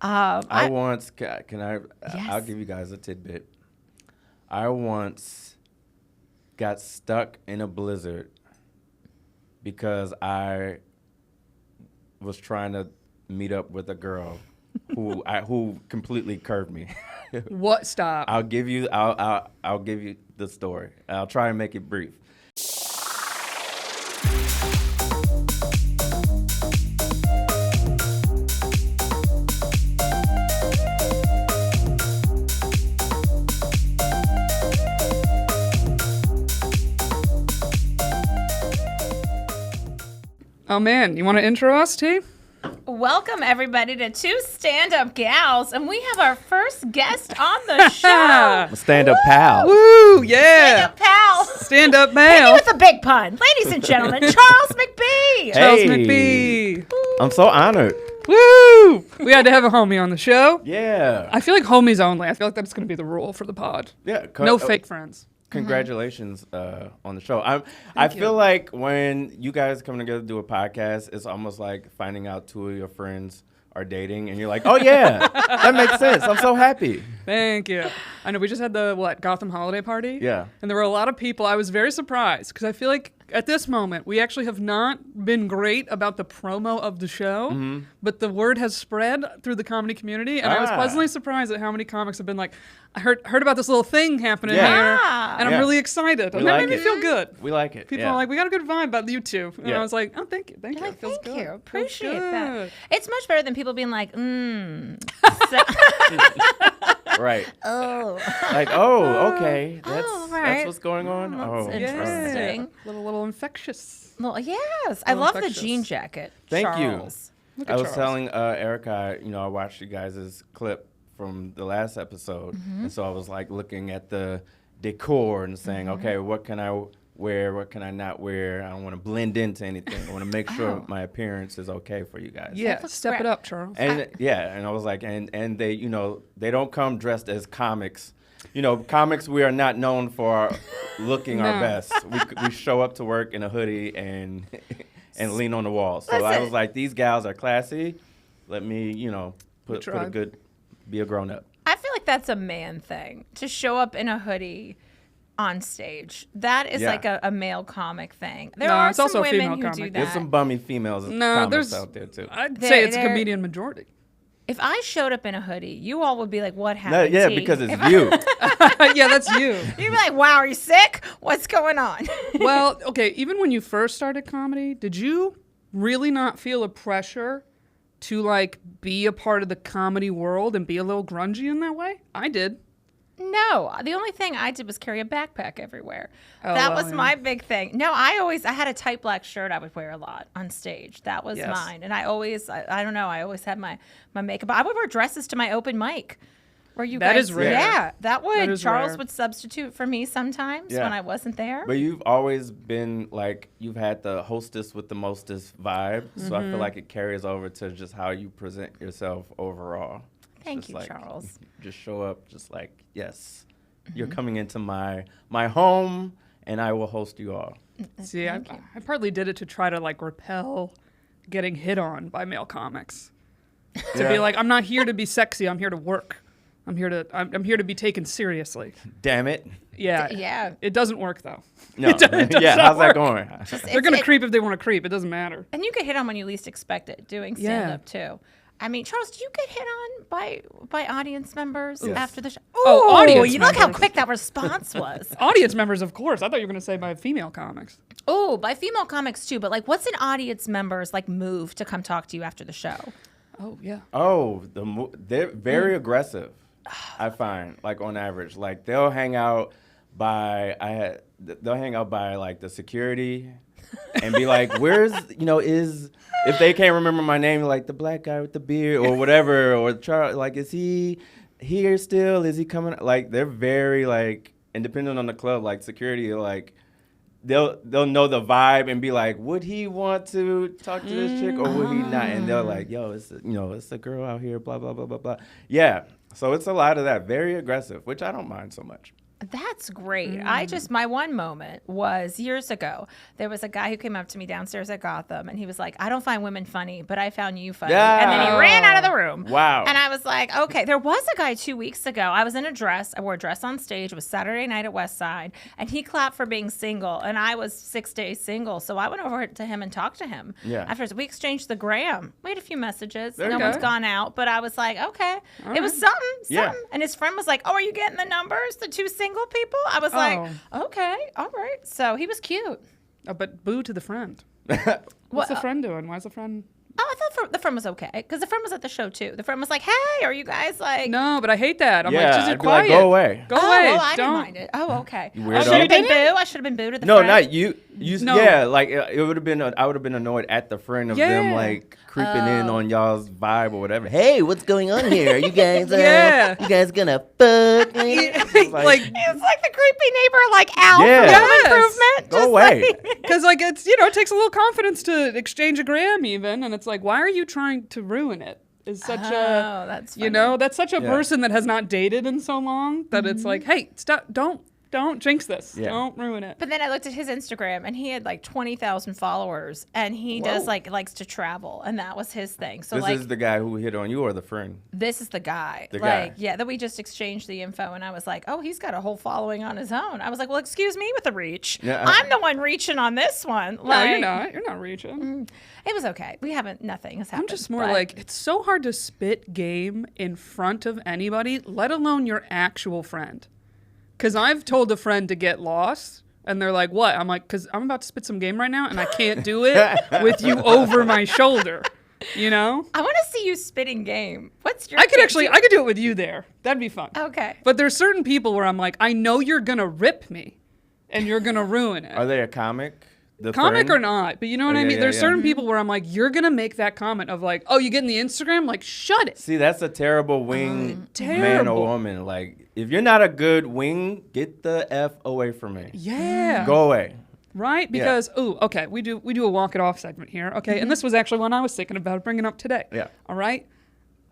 I once, can I, Yes. I'll give you guys a tidbit. I once got stuck in a blizzard because I was trying to meet up with a girl who completely curved me. What? Stop. I'll give you the story. I'll try and make it brief. Oh, man. You want to intro us, T? Welcome, everybody, to Two Stand-Up Gals, and we have our first guest on the show. Stand-up pal. Woo, yeah. Stand-up pal. Stand-up Hit male. me with a big pun. Ladies and gentlemen, Charles McBee. Charles Hey. McBee. I'm so honored. Woo! We had to have a homie on the show. Yeah. I feel like homies only. I feel like that's going to be the rule for the pod. Yeah. No fake friends. Congratulations on the show. I Thank feel you. like when you guys come together to do a podcast, it's almost like finding out two of your friends are dating, and you're like, oh yeah, that makes sense. I'm so happy. Thank you. I know we just had the, Gotham holiday party? Yeah. And there were a lot of people. I was very surprised because I feel like at this moment, we actually have not been great about the promo of the show, but the word has spread through the comedy community, and I was pleasantly surprised at how many comics have been like, I heard about this little thing happening Yeah. here, Yeah. and I'm Yeah. really excited. We And that like made me it. feel good. We like it. People yeah. are like, we got a good vibe about you two. And Yeah. I was like, oh, thank you. Thank you. Like, It feels thank good. you. Feels Appreciate that. good. It's much better than people being like, Right. oh. Like, oh, okay. That's right. that's what's going on. That's Oh, interesting. Yeah. Little infectious. Well, yes. I Little love the infectious. jean jacket. Thank you. Charles. Look I at was Charles. telling Erica, I watched you guys' clip from the last episode, and so I was like looking at the decor and saying, okay, what can I wear? What can I not wear? I don't want to blend into anything. I want to make sure my appearance is okay for you guys. Yeah, looks step great. it up, Charles. And and I was like, and they, they don't come dressed as comics. Comics, we are not known for looking our No. best. We show up to work in a hoodie and lean on the wall. So I Listen. was like, these gals are classy. Let me, put a tried. be a grown up. I feel like that's a man thing to show up in a hoodie on stage. That is Yeah. like a male comic thing. There No, are it's some also a women female who comic. do that. There's some bummy females No, comics there's out there too. I'd They're- say it's a they're- comedian majority. If I showed up in a hoodie, you all would be like, what No, happened? yeah, T? because it's If I- you. Yeah, that's you. You'd be like, wow, are you sick? What's going on? Well, okay, even when you first started comedy, did you really not feel a pressure to be a part of the comedy world and be a little grungy in that way? I did. No, the only thing I did was carry a backpack everywhere. Oh, that well, was yeah. my big thing. No, I had a tight black shirt I would wear a lot on stage. That was Yes. mine. And I don't know, I always had my makeup. I would wear dresses to my open mic. Where you That guys, is rare. Yeah, that would. That is Charles rare. would substitute for me sometimes Yeah. when I wasn't there. But you've always been you've had the hostess with the mostest vibe. So I feel like it carries over to just how you present yourself overall. Thank Just you, Charles. Just show up just like, yes, you're coming into my home and I will host you all. See, I partly did it to try to repel getting hit on by male comics. To be like, I'm not here to be sexy. I'm here to work. I'm here to be taken seriously. Damn it. Yeah. Yeah. It doesn't work though. No. It does yeah, not how's work. that going? They're gonna creep if they want to creep. It doesn't matter. And you get hit on when you least expect it, doing Yeah. stand-up too. I mean, Charles, do you get hit on by audience members Yes. after the show? Oh, audience you look how members. quick that response was. Audience members, of course. I thought you were gonna say by female comics. Oh, by female comics too. But what's an audience member's move to come talk to you after the show? Oh yeah. Oh, they're very aggressive. I find on average, they'll hang out by the security and be like, where's if they can't remember my name, the black guy with the beard or whatever, or Charles, is he here still? Is he coming? They're very and depending on the club, security, they'll know the vibe and be like, would he want to talk to this chick or would he not? And they're like, yo, it's a girl out here, blah blah blah blah blah. Yeah, so it's a lot of that, very aggressive, which I don't mind so much. That's great. My one moment was years ago. There was a guy who came up to me downstairs at Gotham, and he was like, I don't find women funny, but I found you funny. Yeah. And then he ran out of the room. Wow. And I was like, okay. There was a guy 2 weeks ago. I was in a dress. I wore a dress on stage. It was Saturday night at West Side, and he clapped for being single, and I was 6 days single. So I went over to him and talked to him. Yeah. After we exchanged the gram. We had a few messages. There No you one's go. gone out, but I was like, okay. All It was right. something. Yeah. And his friend was like, oh, are you getting the numbers? The 2 single people? I was like, okay, all right. So he was cute. Oh, but boo to the friend. What's the friend doing? Why is the friend? Oh, I thought the friend was okay because the friend was at the show too. The friend was like, "Hey, are you guys like?" No, but I hate that. I'm Yeah, like, just I'd be be like, quiet. go away. Go Oh, away. well, I Don't. didn't mind it. Oh, okay. You I weirdo. should have been You boo. didn't? I should have been boo to the No, friend. not you. No. Yeah, like it would have been. I would have been annoyed at the friend of them Yeah. like creeping in on y'all's vibe or whatever. Hey, what's going on here? Are you guys? Yeah. You guys gonna fuck? Me? like, It's like the creepy neighbor, like Al Yeah. from Home Yes. Improvement. Go Just away. like- because like it's it takes a little confidence to exchange a gram even, and it's like, why are you trying to ruin it? Is such a that's that's such a Yeah. person that has not dated in so long that it's like, hey, stop, don't jinx this, Yeah. don't ruin it. But then I looked at his Instagram, and he had like 20,000 followers, and he does likes to travel, and that was his thing. So This like, is the guy who hit on you or the friend? this is the guy. The like, guy. yeah, that we just exchanged the info, and I was like, oh, he's got a whole following on his own. I was like, well, excuse me with the reach. Yeah. I'm the one reaching on this one. No, Like, you're not reaching. It was okay. Nothing has happened. I'm just more but- like, it's so hard to spit game in front of anybody, let alone your actual friend. Because I've told a friend to get lost, and they're like, what? I'm like, because I'm about to spit some game right now, and I can't do it with you over my shoulder. You know? I want to see you spitting game. What's your? I could do it with you there. That'd be fun. Okay. But there's certain people where I'm like, I know you're going to rip me, and you're going to ruin it. Are they a comic? The Comic friend? or not, but you know what I Yeah, mean? yeah, There's yeah. certain people where I'm like, you're going to make that comment of like, oh, you getting the Instagram? Like, shut it. See, that's a terrible wing man terrible. or woman. Like, if you're not a good wing, get the F away from me. Yeah. Go away. Right? Because, okay, we do a walk it off segment here. Okay. And this was actually one I was thinking about bringing up today. Yeah. All right.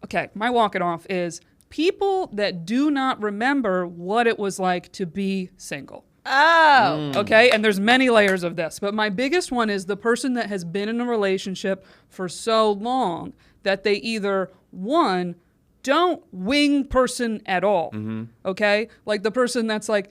Okay. My walk it off is people that do not remember what it was like to be single. Oh. Okay, and there's many layers of this, but my biggest one is the person that has been in a relationship for so long that they either, one, don't wing person at all, okay? Like the person that's like,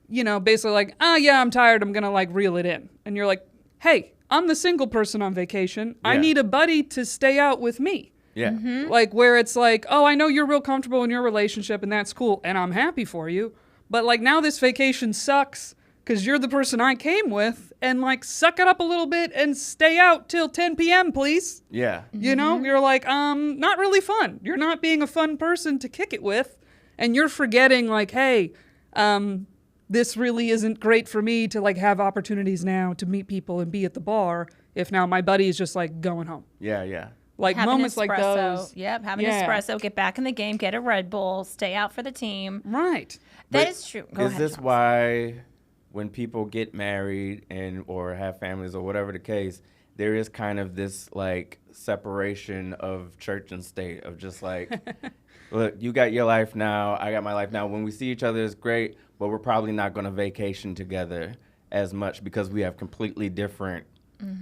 basically like, yeah, I'm tired, I'm gonna like reel it in. And you're like, hey, I'm the single person on vacation. I Yeah. need a buddy to stay out with me. Yeah. Like where it's like, oh, I know you're real comfortable in your relationship and that's cool and I'm happy for you. But like now this vacation sucks because you're the person I came with and like suck it up a little bit and stay out till 10 p.m. please. Yeah. You know, you're like, not really fun. You're not being a fun person to kick it with. And you're forgetting like, hey, this really isn't great for me to like have opportunities now to meet people and be at the bar if now my buddy is just like going home. Yeah. Yeah. Like Have an moments like espresso. those. Yep, have an Yeah. espresso, get back in the game, get a Red Bull, stay out for the team. Right. That But is true. Go is ahead, this Charles. why when people get married and or have families or whatever the case, there is kind of this like separation of church and state of just like, look, you got your life now, I got my life now. When we see each other, it's great, but we're probably not going to vacation together as much because we have completely different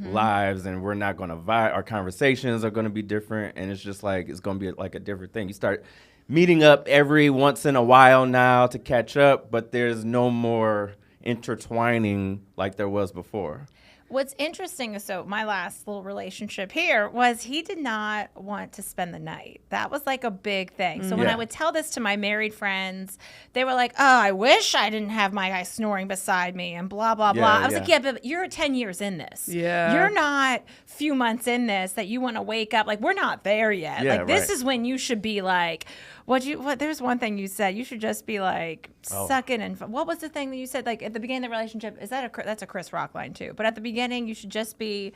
lives and we're not going to vibe. Our conversations are going to be different, and it's just like it's going to be like a different thing. You start meeting up every once in a while now to catch up, but there's no more intertwining like there was before. What's interesting is, so my last little relationship here was he did not want to spend the night. That was like a big thing. So when Yeah. I would tell this to my married friends, they were like, oh, I wish I didn't have my guy snoring beside me and blah, blah, Yeah, blah. I was yeah. like, yeah, but you're 10 years in this. Yeah. You're not few months in this that you want to wake up. Like, we're not there yet. Yeah, like, this right. is when you should be like, there's one thing you said. You should just be like sucking and what was the thing that you said? Like at the beginning of the relationship, that's a Chris Rock line too. But at the beginning, you should just be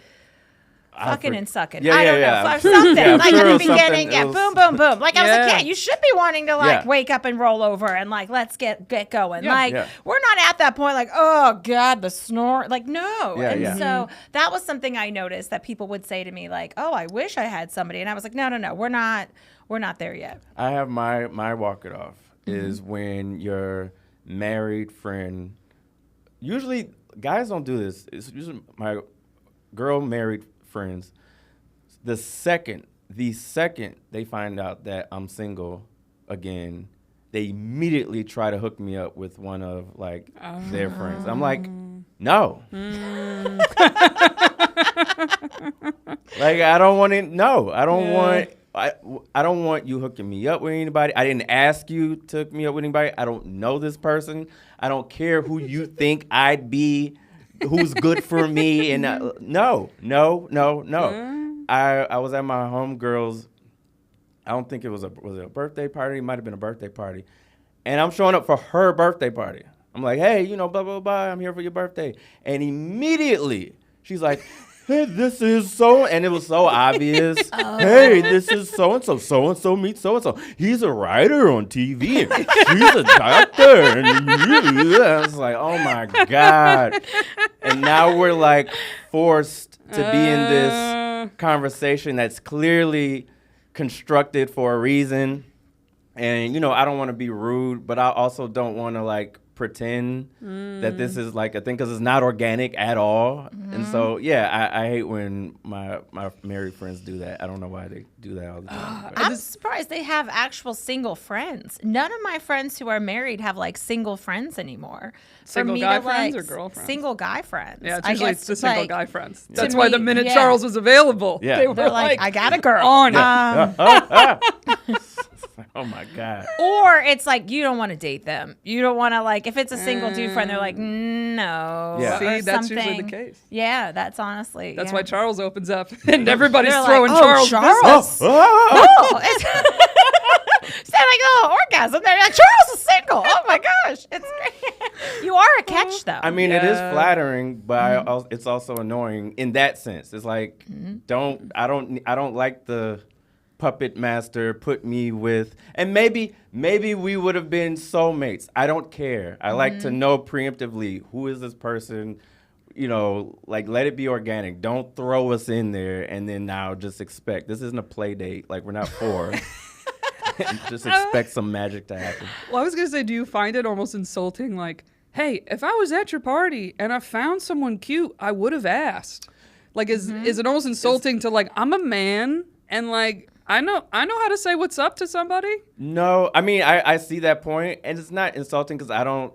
fucking and sucking. Yeah, I don't yeah, know. yeah. Something Yeah, I'm like sure at it the was something- beginning, it yeah, was- boom, boom, boom. Like I was like, Yeah. yeah, you should be wanting to like Yeah. wake up and roll over and like let's get going. Yeah. Like Yeah. we're not at that point. Like oh god, the snore. Like no. Yeah, and yeah. so that was something I noticed that people would say to me like, oh, I wish I had somebody, and I was like, no, we're not there yet. I have my walk it off is when you're married friend. Usually, guys don't do this. It's usually my girl married friends. The second they find out that I'm single again, they immediately try to hook me up with one of like their friends. I'm like, no. Like, I don't want to. No, I don't want. I don't want you hooking me up with anybody. I didn't ask you to hook me up with anybody. I don't know this person. I don't care who you think I'd be, who's good for me. And no. I was at my homegirl's. I don't think was it a birthday party? It might have been a birthday party. And I'm showing up for her birthday party. I'm like, hey, blah, blah, blah. I'm here for your birthday. And immediately she's like, hey, this is so, and it was so obvious. Hey, this is so-and-so. So-and-so meets so-and-so. He's a writer on TV. And she's a doctor. And I was like, oh, my God. And now we're, like, forced to be in this conversation that's clearly constructed for a reason. And, I don't want to be rude, but I also don't want to, like, pretend that this is like a thing because it's not organic at all. And so, I hate when my married friends do that. I don't know why they do that all the time. I'm surprised they have actual single friends. None of my friends who are married have like single friends anymore. Single guy friends or girlfriends? Single guy friends. Yeah, it's usually it's the single guy friends. That's to why me, the minute Charles was available, they were they're like, I got a girl. On it. Oh, my God. Or it's like, you don't want to date them. You don't want to, like, if it's a single dude friend, they're like, no. Yeah. See, or that's something. usually the case. Yeah, that's honestly. That's why Charles opens up and everybody's They're throwing like, oh, Charles. Oh, it's like a little orgasm. They're like, Charles is single. Oh my gosh, it's great. You are a catch, though. I mean, it is flattering, but it's also annoying in that sense. It's like, I don't like the puppet master put me with, and maybe we would have been soulmates. I don't care. I like to know preemptively who is this person. Like, let it be organic. Don't throw us in there and then now just expect. This isn't a play date. Like, we're not four. Just expect some magic to happen. Well, I was going to say, do you find it almost insulting? Like, hey, if I was at your party and I found someone cute, I would have asked. Like, is it almost insulting to, like, I'm a man and, like, I know how to say what's up to somebody? No, I mean, I see that point, and it's not insulting because I don't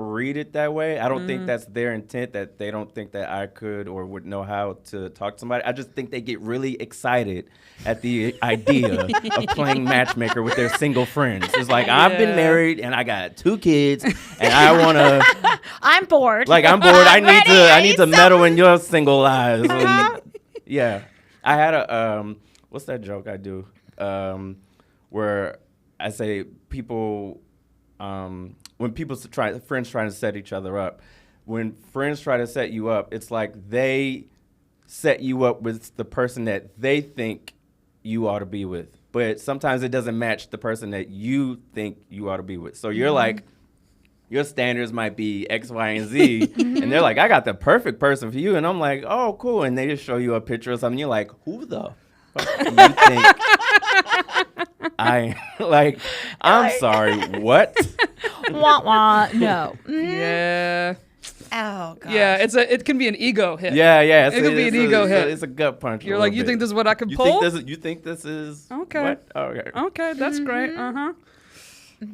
read it that way. I don't think that's their intent, that they don't think that I could or would know how to talk to somebody. I just think they get really excited at the idea of playing matchmaker with their single friends. It's like, I've been married and I got 2 kids and I want to. I'm bored. Like, I'm bored. I need to meddle in your single lives. Yeah. I had a, what's that joke I do? Where I say people, when friends trying to set each other up, when friends try to set you up, it's like they set you up with the person that they think you ought to be with. But sometimes it doesn't match the person that you think you ought to be with. So you're like, your standards might be X, Y, and Z. And they're like, I got the perfect person for you. And I'm like, oh, cool. And they just show you a picture or something. You're like, who the fuck do you think I'm sorry, what? Wah, wah, no. Yeah. Oh, God. Yeah, it can be an ego hit. Yeah. It could be an ego hit. It's a gut punch. You're like, you think this is what I can pull? You think this is okay? What? Okay. Okay, that's great.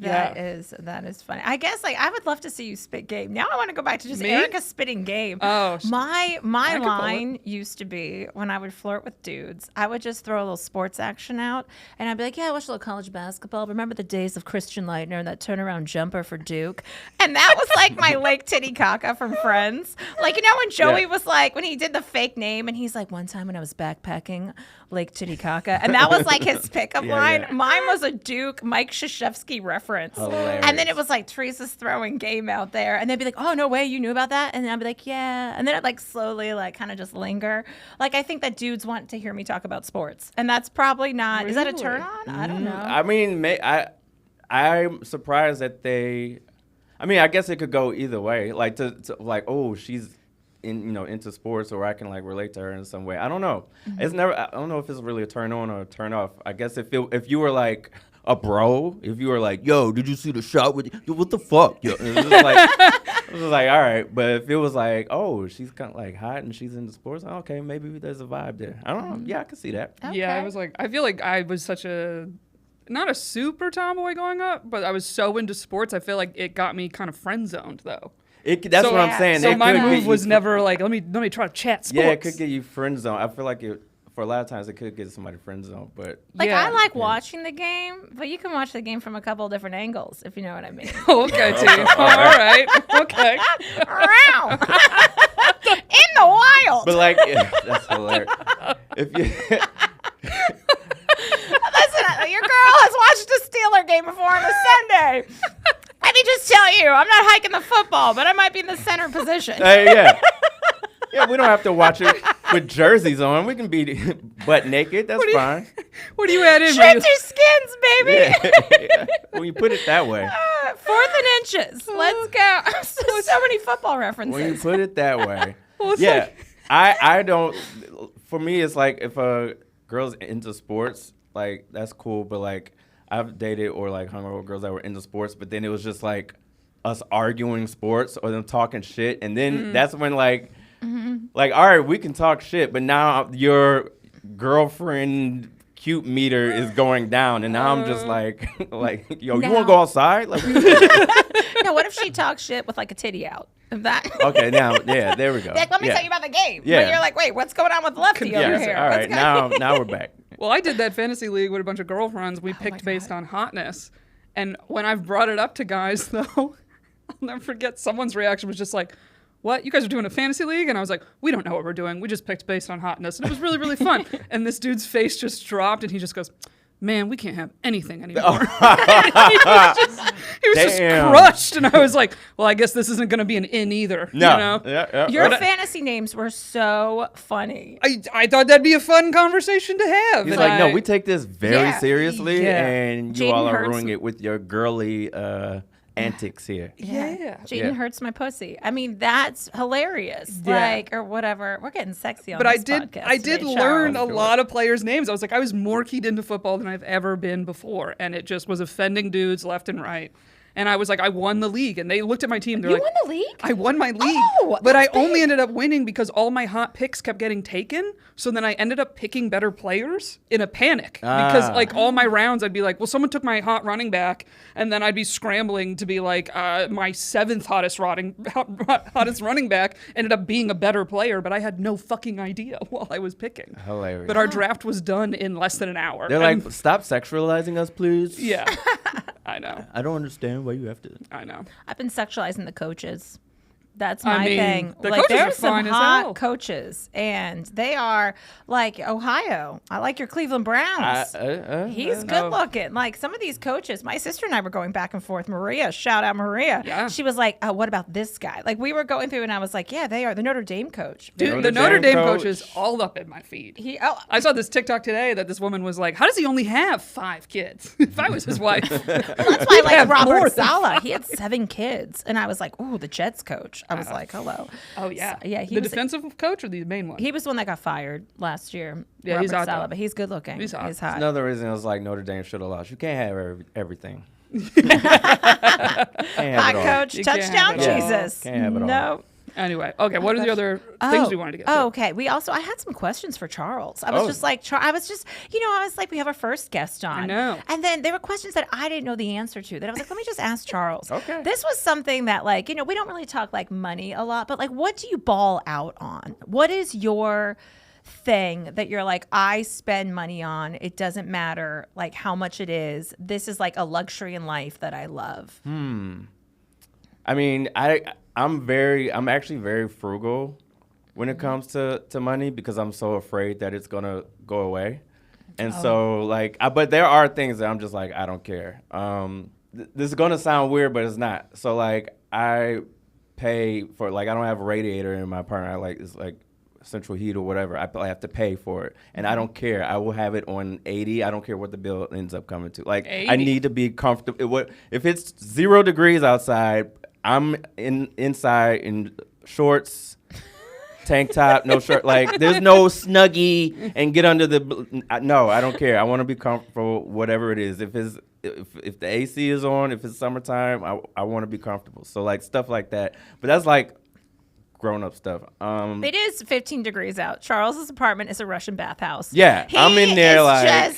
That is funny. I guess I would love to see you spit game. Now I want to go back to just Erica spitting game. Oh, my line used to be when I would flirt with dudes, I would just throw a little sports action out, and I'd be like, "Yeah, I watched a little college basketball. Remember the days of Christian Leitner and that turnaround jumper for Duke?" And that was like my Lake Titicaca from Friends. Like, when Joey was like, when he did the fake name, and he's like, "One time when I was backpacking Lake Titicaca," and that was like his pickup line. Yeah. Mine was a Duke Mike Krzyzewski reference. Hilarious. And then it was like Teresa's throwing game out there, and they'd be like, "Oh, no way, you knew about that?" And then I'd be like, "Yeah." And then I'd like slowly like kind of just linger. Like, I think that dudes want to hear me talk about sports, and that's probably not. Really? Is that a turn on? I don't know. I mean, I'm surprised that they. I mean, I guess it could go either way. Like to like, oh, she's into sports, or I can like relate to her in some way. I don't know. It's never. I don't know if it's really a turn on or a turn off. I guess if you were like, a bro, if you were like, yo, did you see the shot with you? What the fuck? Yo, it was just like, I was like, all right. But if it was like, oh, she's kind of like hot and she's into sports, okay, maybe there's a vibe there. I don't know. Yeah, I can see that. Okay. Yeah, I feel like I was such not a super tomboy growing up, but I was so into sports. I feel like it got me kind of friend zoned though. That's what I'm saying. So my move was never like, let me try to chat sports. Yeah, it could get you friend zone. I feel like for a lot of times it could get somebody friend zone, but I like watching the game, but you can watch the game from a couple of different angles, if you know what I mean. Okay, T. All right. Okay. In the wild. But like, that's hilarious. If you listen, your girl has watched a Steeler game before on a Sunday. Let me just tell you, I'm not hiking the football, but I might be in the center position. yeah. Yeah, we don't have to watch it with jerseys on. We can be butt naked. That's fine. What do you add in? Shred your skins, baby. Yeah. When you put it that way. 4th and inches. Let's go. So many football references. When you put it that way. Well, yeah. Like, I don't. For me, it's like if a girl's into sports, like that's cool. But like I've dated or like hung out with girls that were into sports, but then it was just like us arguing sports or them talking shit, and then that's when like. Like, all right, we can talk shit, but now your girlfriend cute meter is going down, and now I'm just like, yo, you want to go outside? Like, no, what if she talks shit with like a titty out? Okay, now, yeah, there we go. Like, let me tell you about the game. Yeah. But you're like, wait, what's going on with Lefty over here? All right, now we're back. Well, I did that fantasy league with a bunch of girlfriends. We picked based on hotness, and when I've brought it up to guys, though, I'll never forget someone's reaction was just like, what? You guys are doing a fantasy league? And I was like, we don't know what we're doing. We just picked based on hotness. And it was really, really fun. And this dude's face just dropped, and he just goes, man, we can't have anything anymore. he was just crushed. And I was like, well, I guess this isn't going to be an in either. No. You know? Yeah. Your fantasy names were so funny. I thought that'd be a fun conversation to have. He's like, no, we take this very seriously, Yeah. and you Jaden all are Hurts. ruining it with your girly antics here. Yeah. Jaden hurts my pussy. I mean, that's hilarious. Yeah. Like, or whatever. We're getting sexy on But this podcast. I did today, learn Charles. a lot of players' names. I was more keyed into football than I've ever been before, and it just was offending dudes left and right. And I was like, I won the league, and they looked at my team. They're You like, won the league? I won my league, Oh, but I that's only big. ended up winning because all my hot picks kept getting taken. So then I ended up picking better players in a panic because like all my rounds, I'd be like, well, someone took my hot running back, and then I'd be scrambling to be like, my 7th hottest running back ended up being a better player, but I had no fucking idea while I was picking. Hilarious. But our draft was done in less than an hour. They're And- like, stop sexualizing us, please. yeah, I know. I don't understand why you have to. I know. I've been sexualizing the coaches. That's I my mean, thing. the Like, coaches are there's some fine as hot hell. coaches, and they are like Ohio. I like your Cleveland Browns. He's good looking. Like some of these coaches, my sister and I were going back and forth. Maria, shout out Maria. Yeah. She was like, what about this guy? Like we were going through, and I was like, yeah, they are the Notre Dame coach. Dude, the Notre Dame coach is all up in my feed. I saw this TikTok today that this woman was like, how does he only have 5 kids? If I was his wife. That's why I like have more Robert than Saleh. He had 7 kids, and I was like, ooh, the Jets coach. I was like, hello. Oh, yeah. So, yeah, he the was defensive coach or the main one? He was the one that got fired last year. Yeah, Robert he's hot, Saleh, though. but he's good looking. He's hot. Another reason I was like Notre Dame should have lost. You can't have everything. Can't have Hot it all. coach, You can't touchdown have it all. Jesus. Can't have it all. No. Anyway, okay, what are the other things we wanted to get to? Oh, okay. I had some questions for Charles. I was just like, we have our first guest on. I know. And then there were questions that I didn't know the answer to that I was like, let me just ask Charles. Okay. This was something that like, we don't really talk like money a lot, but like, what do you ball out on? What is your thing that you're like, I spend money on? It doesn't matter like how much it is. This is like a luxury in life that I love. I mean, I'm actually very frugal when it comes to money because I'm so afraid that it's gonna go away. And so like, but there are things that I'm just like, I don't care. This is gonna sound weird, but it's not. So like, I pay for like, I don't have a radiator in my apartment. It's like central heat or whatever. I have to pay for it, and I don't care. I will have it on 80. I don't care what the bill ends up coming to. Like 80? I need to be comfortable. If it's 0 degrees outside, I'm inside in shorts, tank top, no shirt. Like, there's no Snuggie and get under the. No, I don't care. I want to be comfortable, whatever it is. If the AC is on, if it's summertime, I want to be comfortable. So like stuff like that. But that's like grown up stuff. It is 15 degrees out. Charles's apartment is a Russian bathhouse. Yeah, I'm in there like.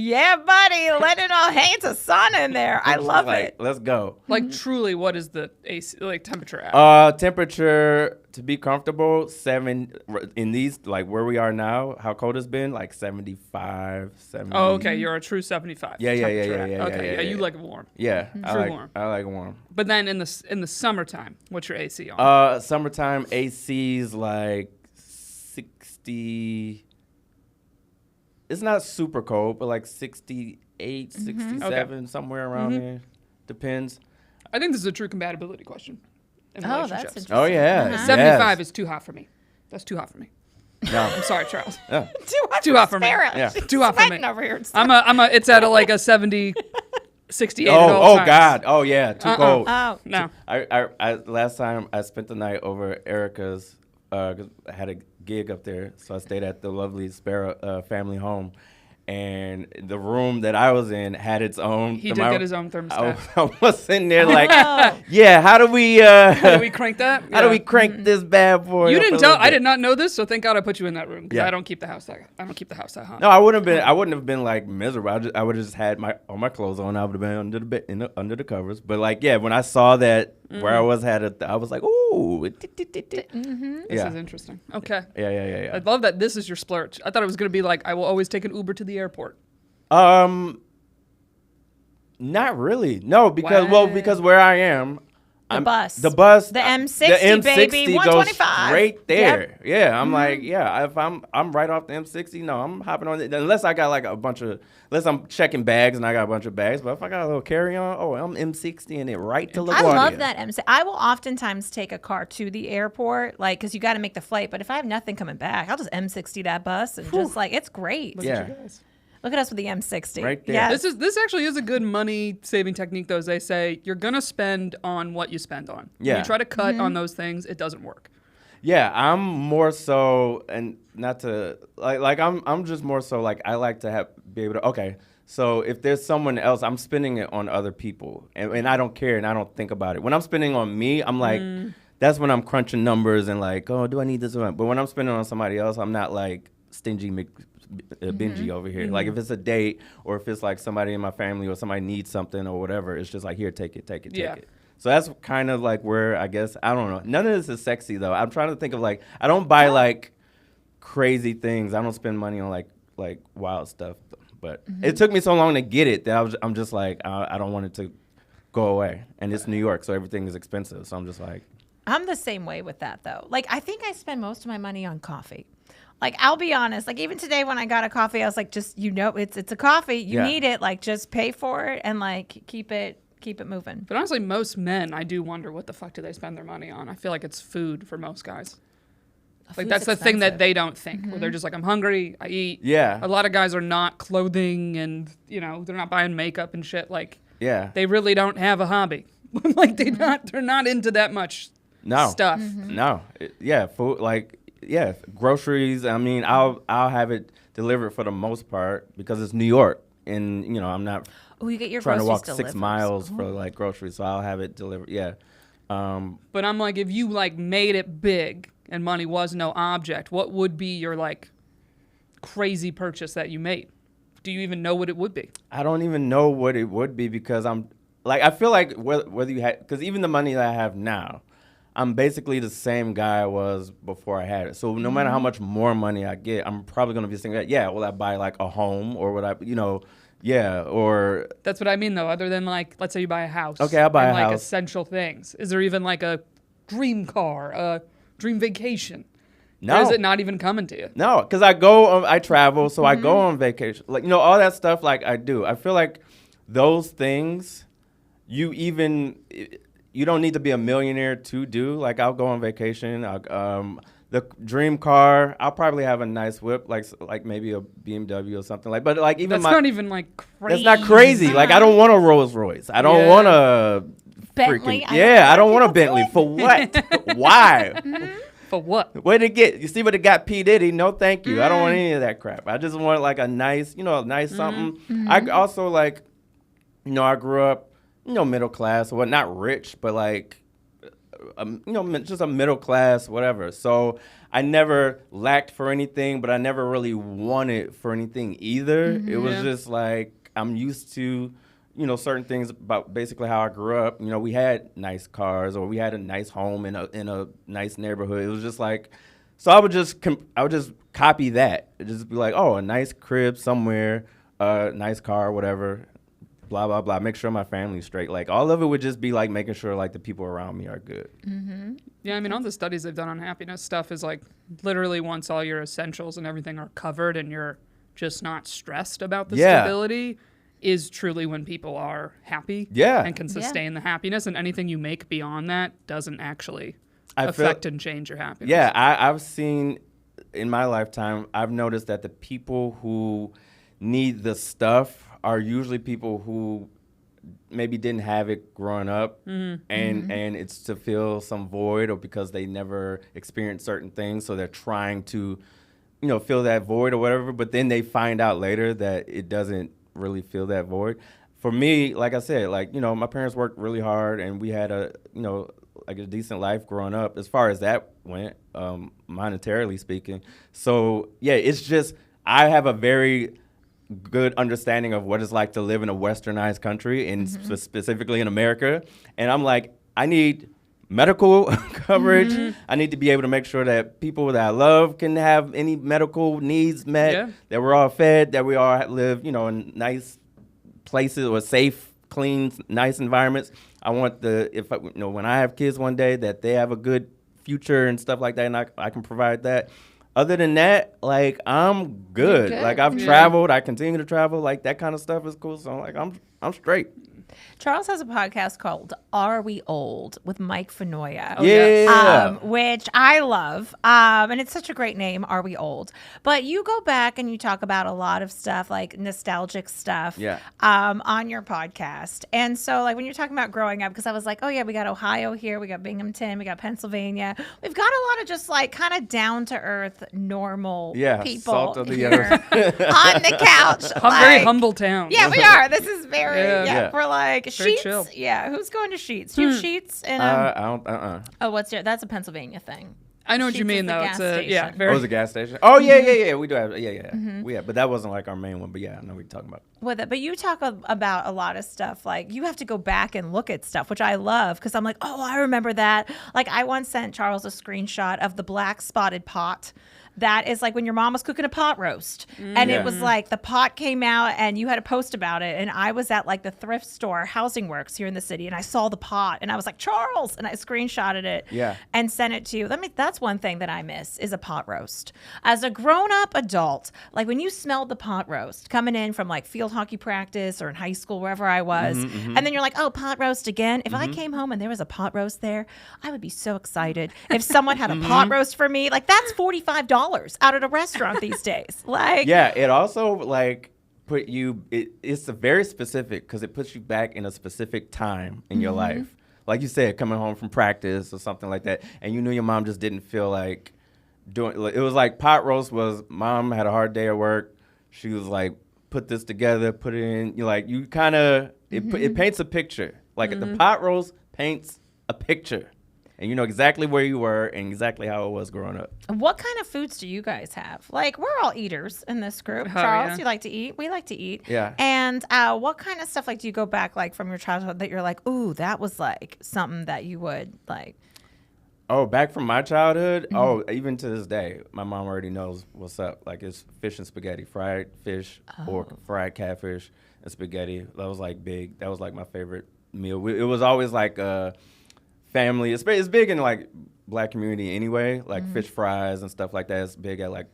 Yeah, buddy, let it all hang. It's a sauna in there. I love it. Let's go. Like, truly, what is the AC, like, temperature at? Temperature, to be comfortable, 7, in these, like, where we are now, how cold it's been, like, 75, 70. Oh, okay, you're a true 75. Yeah. Okay, yeah, you like it warm. Yeah, warm. I like warm. But then in the summertime, what's your AC on? Summertime, AC's, like, 60... It's not super cold, but like 68, 67, somewhere around there. Depends. I think this is a true compatibility question. In Oh, that's relationships. interesting. Oh, yeah. 75 is too hot for me. That's too hot for me. No. I'm sorry, Charles. Yeah. Too hot for me. Yeah. Too hot for me. Over here. It's at like a 70, 68 at all Oh, times. God. Oh, yeah. Too cold. Oh. No. I last time I spent the night over Erica's, 'cause I had a gig up there, so I stayed at the lovely Sparrow family home, and the room that I was in had its own. He did get his own thermostat. I was sitting there like, yeah, how do we Crank that? how do we crank this bad boy? You up didn't a tell. little I bit? did not know this, so thank God I put you in that room because Yeah. I don't keep the house that hot. No, I wouldn't have been like miserable. I would have just had all my clothes on. I would have been under the bed, under the covers. But like, yeah, when I saw that where I was I was like, ooh. This is interesting. Okay. Yeah. I love that this is your splurge. I thought it was going to be like, I will always take an Uber to the airport. Not really. No, because Wow. because where I am, The bus. The bus. The M60, the M60 baby. goes 125. straight there. Yep. Yeah, I'm like, yeah. If I'm right off the M60, no, I'm hopping on it. Unless I got like unless I'm checking bags and I got a bunch of bags. But if I got a little carry-on, I'm M60 and it right to LaGuardia. I love that MC. I will oftentimes take a car to the airport, like, because you got to make the flight. But if I have nothing coming back, I'll just M60 that bus and just like, it's great. Yeah. Look at us with the M60. Right there. Yes. This actually is a good money saving technique, though. As they say, you're gonna spend on what you spend on. Yeah. When you try to cut on those things, it doesn't work. Yeah, I'm more so, and not to like I'm just more so like I like to be able to. Okay, so if there's someone else, I'm spending it on other people, and I don't care and I don't think about it. When I'm spending on me, I'm like, that's when I'm crunching numbers and like, oh, do I need this one? But when I'm spending on somebody else, I'm not like stingy Benji over here. Like if it's a date or if it's like somebody in my family or somebody needs something or whatever, it's just like, here, take it. So that's kind of like where I guess, I don't know. None of this is sexy though. I'm trying to think of like, I don't buy like crazy things. I don't spend money on like wild stuff. But it took me so long to get it that I'm just like, I don't want it to go away. And it's New York, so everything is expensive. So I'm just like. I'm the same way with that though. Like I think I spend most of my money on coffee. Like, I'll be honest, like, even today when I got a coffee, I was like, just, it's a coffee. You need it. Like, just pay for it and, like, keep it moving. But honestly, most men, I do wonder what the fuck do they spend their money on. I feel like it's food for most guys. Like, that's the thing that they don't think. Where they're just like, I'm hungry, I eat. Yeah. A lot of guys are not clothing and, they're not buying makeup and shit. Like, Yeah. they really don't have a hobby. Like, they're not into that much stuff. No. Food, like... Yeah, groceries. I mean, I'll have it delivered for the most part because it's New York, and I'm not you get your trying to walk delivered. 6 miles for like groceries, so I'll have it delivered. Yeah. But I'm like, if you like made it big and money was no object, what would be your like crazy purchase that you made? Do you even know what it would be? I don't even know what it would be because I'm like, I feel like whether you had, because even the money that I have now, I'm basically the same guy I was before I had it. So no matter how much more money I get, I'm probably going to be thinking, will I buy like a home or would I, or... That's what I mean though, other than like, let's say you buy a house. Okay, I'll buy a like house. Essential things. Is there even like a dream car, a dream vacation? No. Or is it not even coming to you? No, because I travel, so I go on vacation. Like, all that stuff like I do. I feel like those things, you don't need to be a millionaire to do. Like, I'll go on vacation. The dream car, I'll probably have a nice whip, like maybe a BMW or something. Like, but like even that's not even like crazy. That's not crazy. Like, I don't want a Rolls Royce. I don't want a Bentley. I don't want a Bentley. For what? Why? For what? What did it get? You see what it got P. Diddy? No, thank you. I don't want any of that crap. I just want like a nice, something. I also like, I grew up, middle class, well, not rich, but like, just a middle class, whatever. So I never lacked for anything, but I never really wanted for anything either. It was just like, I'm used to, certain things about basically how I grew up. We had nice cars, or we had a nice home in a nice neighborhood. It was just like, so I would just copy that. It'd just be like, oh, a nice crib somewhere, nice car, whatever, blah, blah, blah. Make sure my family's straight. Like, all of it would just be like making sure like the people around me are good. Yeah, I mean, all the studies they've done on happiness stuff is like literally once all your essentials and everything are covered and you're just not stressed about the stability is truly when people are happy and can sustain the happiness, and anything you make beyond that doesn't actually affect and change your happiness. Yeah, I've seen in my lifetime, I've noticed that the people who need the stuff are usually people who maybe didn't have it growing up, and it's to fill some void, or because they never experienced certain things, so they're trying to, fill that void or whatever, but then they find out later that it doesn't really fill that void. For me, like I said, like, my parents worked really hard, and we had a decent life growing up as far as that went, monetarily speaking. So yeah, it's just, I have a very good understanding of what it's like to live in a westernized country, and specifically in America. And I'm like, I need medical coverage. I need to be able to make sure that people that I love can have any medical needs met, that we're all fed, that we all live, in nice places, or safe, clean, nice environments. I want when I have kids one day, that they have a good future and stuff like that, and I can provide that. Other than that, like, I'm good. Like, I've traveled, I continue to travel, like, that kind of stuff is cool. So like, I'm straight. Charles has a podcast called Are We Old with Mike Fenoya, which I love. And it's such a great name, Are We Old? But you go back and you talk about a lot of stuff, like nostalgic stuff, on your podcast. And so, like, when you're talking about growing up, because I was like, oh, yeah, we got Ohio here, we got Binghamton, we got Pennsylvania. We've got a lot of just, like, kind of down-to-earth, normal people salt of the here on the couch. Very humble town. Yeah, we are. This is very, we're like, very Sheets? chill. Yeah, who's going to Sheets? Do you have Sheets? And, I don't, Oh, that's a Pennsylvania thing. I know what you mean, though. It's a, yeah. Very... Oh, it's a gas station? Oh, yeah. We do have, We have, but that wasn't like our main one. But yeah, I know what you're talking about. With it, but you talk about a lot of stuff. Like, you have to go back and look at stuff, which I love, because I'm like, oh, I remember that. Like, I once sent Charles a screenshot of the black spotted pot. That is like when your mom was cooking a pot roast, and it was like the pot came out and you had to post about it. And I was at like the thrift store, Housing Works here in the city, and I saw the pot and I was like, Charles, and I screenshotted it and sent it to you. That's one thing that I miss is a pot roast. As a grown up adult, like when you smelled the pot roast coming in from like field hockey practice or in high school, wherever I was, and then you're like, oh, pot roast again. If I came home and there was a pot roast there, I would be so excited. If someone had a pot roast for me, like that's $45 out at a restaurant these days. Like, yeah, it also like it's a very specific, because it puts you back in a specific time in your life. Like you said, coming home from practice or something like that, and you knew your mom just didn't feel like doing it. Was like pot roast was, mom had a hard day at work. She was like, put this together, put it in. You kind of, it paints a picture. Like the pot roast paints a picture. And you know exactly where you were and exactly how it was growing up. What kind of foods do you guys have? Like, we're all eaters in this group. Charles, you like to eat. We like to eat. Yeah. And what kind of stuff, like, do you go back, like, from your childhood that you're like, ooh, that was, like, something that you would, like... Oh, back from my childhood? Oh, even to this day, my mom already knows what's up. Like, it's fish and spaghetti, fried fish or fried catfish and spaghetti. That was, like, big. That was, like, my favorite meal. It was always, like... family, it's big in like black community anyway, like fish fries and stuff like that. It's big at like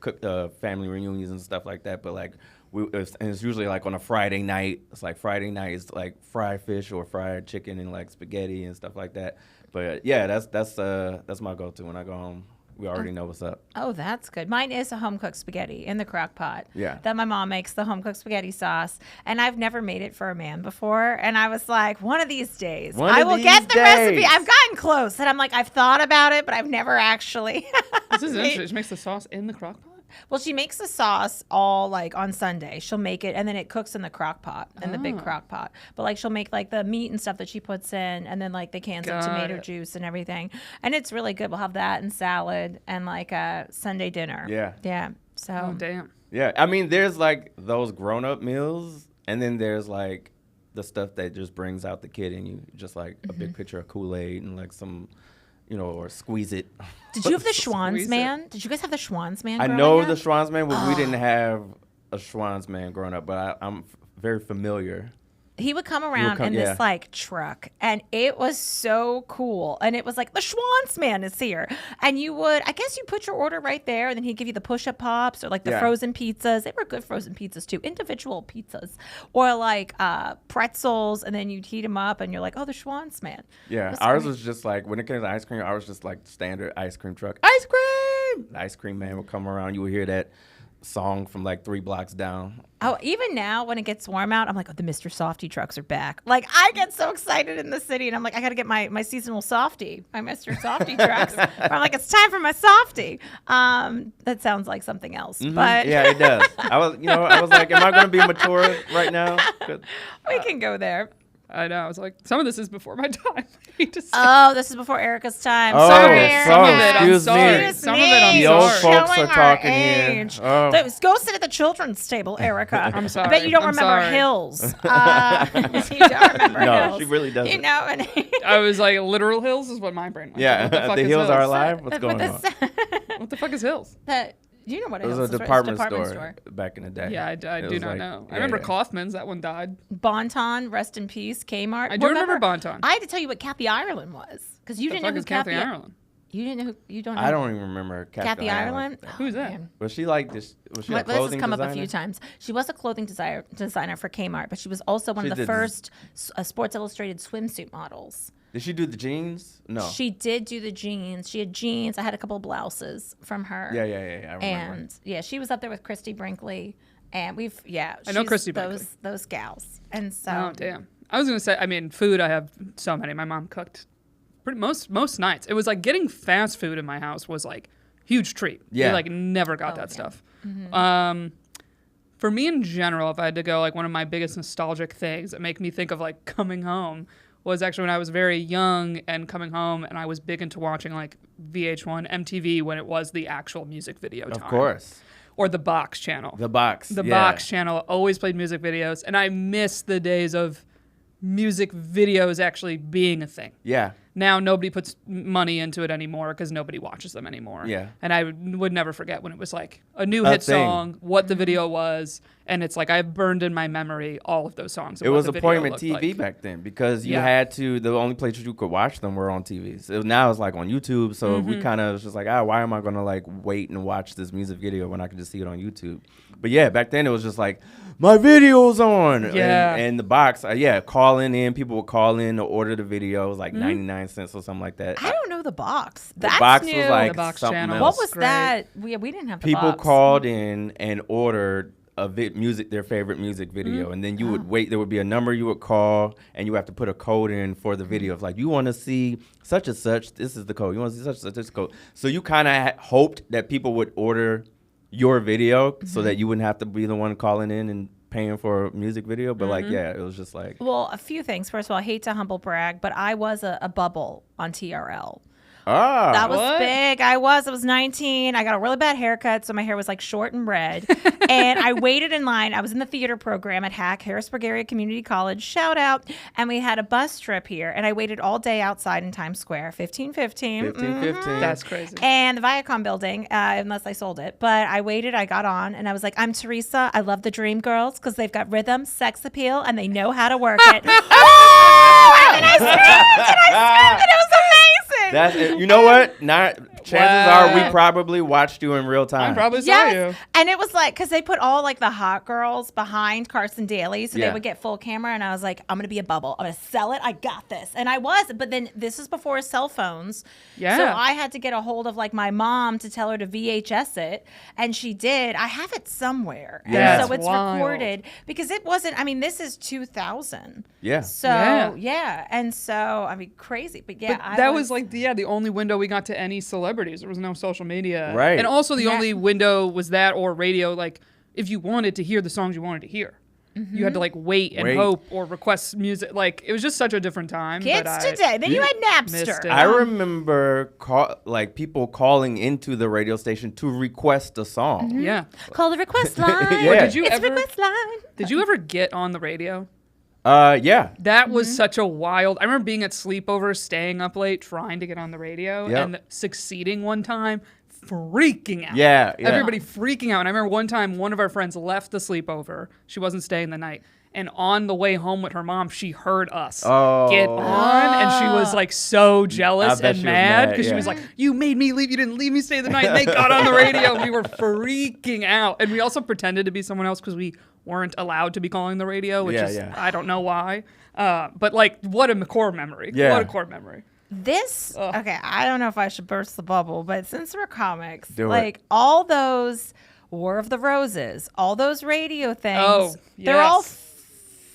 family reunions and stuff like that. But like it's usually like on a Friday night. It's like Friday night is like fried fish or fried chicken and like spaghetti and stuff like that. But yeah, that's my go-to when I go home. We already know what's up. Oh, that's good. Mine is a home-cooked spaghetti in the crock pot. Yeah. That my mom makes, the home-cooked spaghetti sauce. And I've never made it for a man before. And I was like, one of these days, I will get the recipe. I've gotten close. And I'm like, I've thought about it, but I've never actually. This is interesting. She makes the sauce in the crock pot? Well, she makes the sauce all like on Sunday. She'll make it and then it cooks in the crock pot, in the big crock pot. But like she'll make like the meat and stuff that she puts in and then like the cans of tomato juice and everything. And it's really good. We'll have that and salad and like a Sunday dinner. Yeah. Yeah. So. Oh, damn. Yeah. I mean, there's like those grown-up meals, and then there's like the stuff that just brings out the kid in you. Just like a big pitcher of Kool-Aid and like some, or squeeze it. Did you have the Schwan's man? Did you guys have the Schwan's man? I know the Schwan's man, but we didn't have a Schwan's man growing up, but I'm very familiar. He would come around in this like truck, and it was so cool. And it was like, the Schwan's man is here. And I guess you put your order right there, and then he'd give you the push-up pops or like the frozen pizzas. They were good frozen pizzas too, individual pizzas, or like pretzels, and then you'd heat them up, and you're like, oh, the Schwan's man. Yeah, ours was just like, when it came to ice cream, ours was just like standard ice cream truck. Ice cream! The ice cream man would come around. You would hear that song from like 3 blocks down. Oh, even now when it gets warm out, I'm like, oh, the Mr. Softy trucks are back. Like, I get so excited in the city, and I'm like, I got to get my seasonal Softy, my Mr. Softy trucks. I'm like, it's time for my Softy. That sounds like something else, but yeah, it does. I was like, am I going to be mature right now? We can go there. I know. I was like, some of this is before my time. Oh, this is before Erica's time. Oh, sorry, Erica. Some of it, I'm Excuse sorry. me. Some of it, I'm The old sorry. folks are talking here. Oh. Go sit at the children's table, Erica. I'm sorry. I bet you don't remember sorry. Hills. You don't remember Hills. No, she really doesn't. You know, and I was like, literal hills is what my brain went. Yeah, What the fuck the is hills are alive. What's going on? What the fuck is hills? You know what It was Hills a is, department it's a store back in the day. Yeah, I do not know. I remember Kaufman's. That one died. Bonton, rest in peace. Kmart. I do remember Bonton. I had to tell you what Kathy Ireland was because you didn't know who Kathy Ireland. You didn't know who. You don't know. I don't even remember Kathy Ireland. Who's that? Man. Was she like this? Was she a This clothing has come designer? up a few times. She was a clothing designer for Kmart, but she was also one of the first Sports Illustrated swimsuit models. Did she do the jeans? No. She did do the jeans. She had jeans. I had a couple of blouses from her. Yeah. I remember. And she was up there with Christy Brinkley, and I know Christy Brinkley. Those gals. And so. Oh damn! I was gonna say. I mean, food. I have so many. My mom cooked most nights. It was like getting fast food in my house was like huge treat. Yeah. We like never got that stuff. Mm-hmm. For me in general, if I had to go, like one of my biggest nostalgic things that make me think of like coming home was actually when I was very young and coming home, and I was big into watching like VH1, MTV when it was the actual music video time. Of course. Or the Box channel. The Box. The Box channel always played music videos, and I miss the days of music videos actually being a thing. Yeah. Now nobody puts money into it anymore because nobody watches them anymore. Yeah. And I would never forget when it was like a new hit song, what the video was, and it's like I've burned in my memory all of those songs. It was appointment TV back then because you had to, the only places you could watch them were on TV. So now it's like on YouTube. So we kind of was just like, why am I going to like wait and watch this music video when I can just see it on YouTube? But yeah, back then it was just like, my video's on. Yeah. And the Box, calling in. People would call in to order the video. It was like 99 cents or something like that. I don't know the Box. The That's Box new. was like The Box something channel. else. What was that? We didn't have the People Box. called in and ordered their favorite music video, and then you would wait. There would be a number you would call, and you have to put a code in for the video. It's like, you want to see such and such, this is the code. You want to see such and such, this is the code. So you kind of hoped that people would order your video so that you wouldn't have to be the one calling in and paying for a music video. But it was just like, Well, a few things. First of all, I hate to humble brag, but I was a bubble on TRL. That was big. I was 19. I got a really bad haircut, so my hair was like short and red. And I waited in line. I was in the theater program at HAC, Harrisburg Area Community College. Shout out. And we had a bus trip here. And I waited all day outside in Times Square, 1515. 1515. That's crazy. And the Viacom building, unless I sold it. But I waited, I got on, and I was like, I'm Teresa. I love the Dream Girls because they've got rhythm, sex appeal, and they know how to work it. Oh! And then I screamed, and it was amazing. You know what? chances are we probably watched you in real time. I probably saw you. And it was like, because they put all like the hot girls behind Carson Daly, so they would get full camera, and I was like, I'm gonna be a bubble. I'm gonna sell it. I got this, and I was. But then this is before cell phones, so I had to get a hold of like my mom to tell her to VHS it, and she did. I have it somewhere, and so it's recorded because it wasn't. I mean, this is 2000. Yeah. So and so I mean, crazy, but But that was like the only window we got to any celebrities. There was no social media, right? And also the only window was that or radio. Like if you wanted to hear the songs you wanted to hear, you had to like wait and hope or request music. Like it was just such a different time. Kids today. Then you had Napster. I remember people calling into the radio station to request a song. Mm-hmm. Yeah. Call the request line. Did you it's ever? request line. Did you ever get on the radio? Yeah. That was such a wild. I remember being at sleepovers, staying up late, trying to get on the radio, and succeeding one time, freaking out. Yeah. Everybody freaking out. And I remember one time, one of our friends left the sleepover. She wasn't staying the night. And on the way home with her mom, she heard us get on, and she was like so jealous and mad because she was like, "You made me leave. You didn't leave me stay the night." And they got on the radio. We were freaking out, and we also pretended to be someone else because we weren't allowed to be calling the radio, which is I don't know why. But like, what a core memory! Yeah. What a core memory. This okay. I don't know if I should burst the bubble, but since we're comics, Do like all those War of the Roses, all those radio things, they're all fake.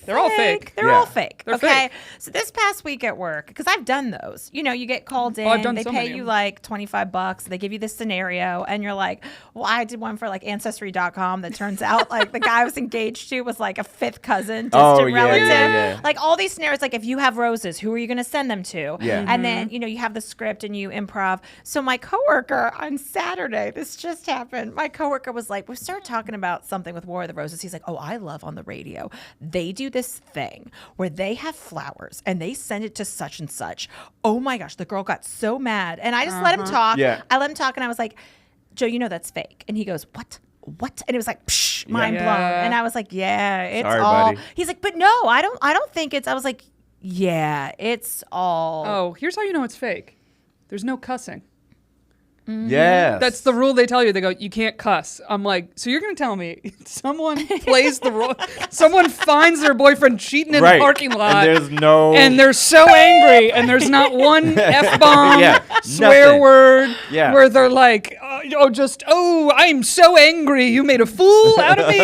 They're all fake. They're okay. fake. So this past week at work, because I've done those, you know, you get called in, I've done they so pay many. you like $25, they give you this scenario, and you're like, well, I did one for like Ancestry.com that turns out like the guy I was engaged to was like a fifth cousin, distant relative. Like all these scenarios, like if you have roses, who are you going to send them to? Yeah. And then, you know, you have the script and you improv. So my coworker on Saturday, this just happened. My coworker was like, we started talking about something with War of the Roses. He's like, oh, I love on the radio. They do this thing where they have flowers and they send it to such and such. Oh my gosh, the girl got so mad. And I just let him talk. Yeah. I let him talk and I was like, Joe, you know that's fake. And he goes, what? And it was like, psh, mind blown. And I was like, yeah, it's Sorry, all. buddy. He's like, but no, I don't think it's. I was like, yeah, it's all. Oh, here's how you know it's fake. There's no cussing. Yes. That's the rule they tell you. They go, you can't cuss. I'm like, so you're going to tell me someone plays the role, someone finds their boyfriend cheating in the parking lot. And there's no. And they're so angry, and there's not one F-bomb, swear nothing. word, where they're like, I'm so angry. You made a fool out of me.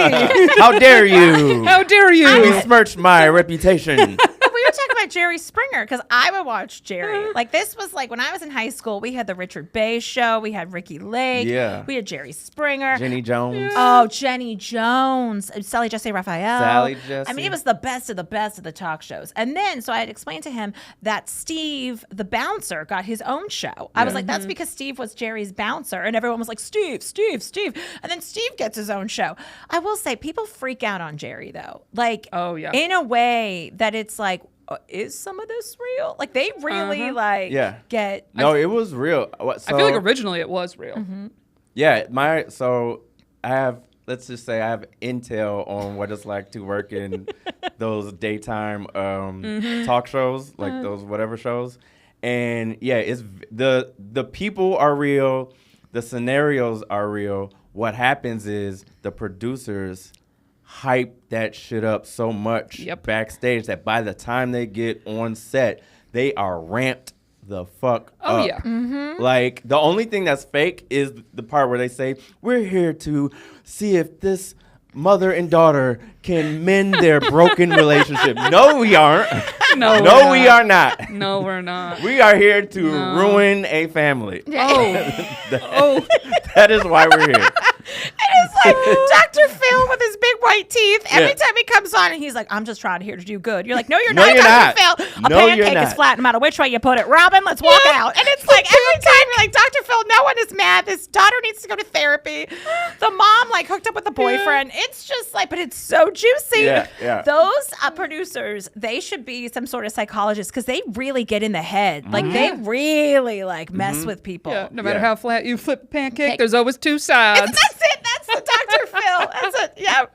How dare you? How dare you? You besmirched my reputation. We were talking about Jerry Springer because I would watch Jerry. Like this was like when I was in high school. We had the Richard Bay show. We had Ricky Lake. Yeah. We had Jerry Springer. Jenny Jones. Oh, Jenny Jones. Sally Jesse Raphael. Sally Jesse. I mean, it was the best of the talk shows. And then, so I had explained to him that Steve, the bouncer, got his own show. I was like, that's because Steve was Jerry's bouncer. And everyone was like, Steve. And then Steve gets his own show. I will say, people freak out on Jerry, though. Like, in a way that it's like, is some of this real? Like they really get. No, it was real. So, I feel like originally it was real. Yeah, so I have. Let's just say I have intel on what it's like to work in those daytime talk shows, like those whatever shows, and it's the people are real, the scenarios are real. What happens is the producers hype that shit up so much backstage that by the time they get on set, they are ramped the fuck up. Like the only thing that's fake is the part where they say, we're here to see if this mother and daughter can mend their broken relationship. No, we aren't. No, we are not. No, we're not. We are here to ruin a family. That is why we're here. And it's like Dr. Phil with his big white teeth. Every time he comes on and he's like, I'm just trying here to do good. You're like, no, you're not, Dr. Phil. A pancake is flat no matter which way you put it. Robin, let's walk out. And it's like every time you're like, Dr. Phil, no one is mad. This daughter needs to go to therapy. The mom like hooked up with the boyfriend. It's just like, but it's so juicy. Those producers, they should be some sort of psychologist because they really get in the head. Like they really like mess with people. Yeah, no matter how flat you flip a pancake, there's always two sides. That's it. That's the Dr. Phil. That's it. Yeah.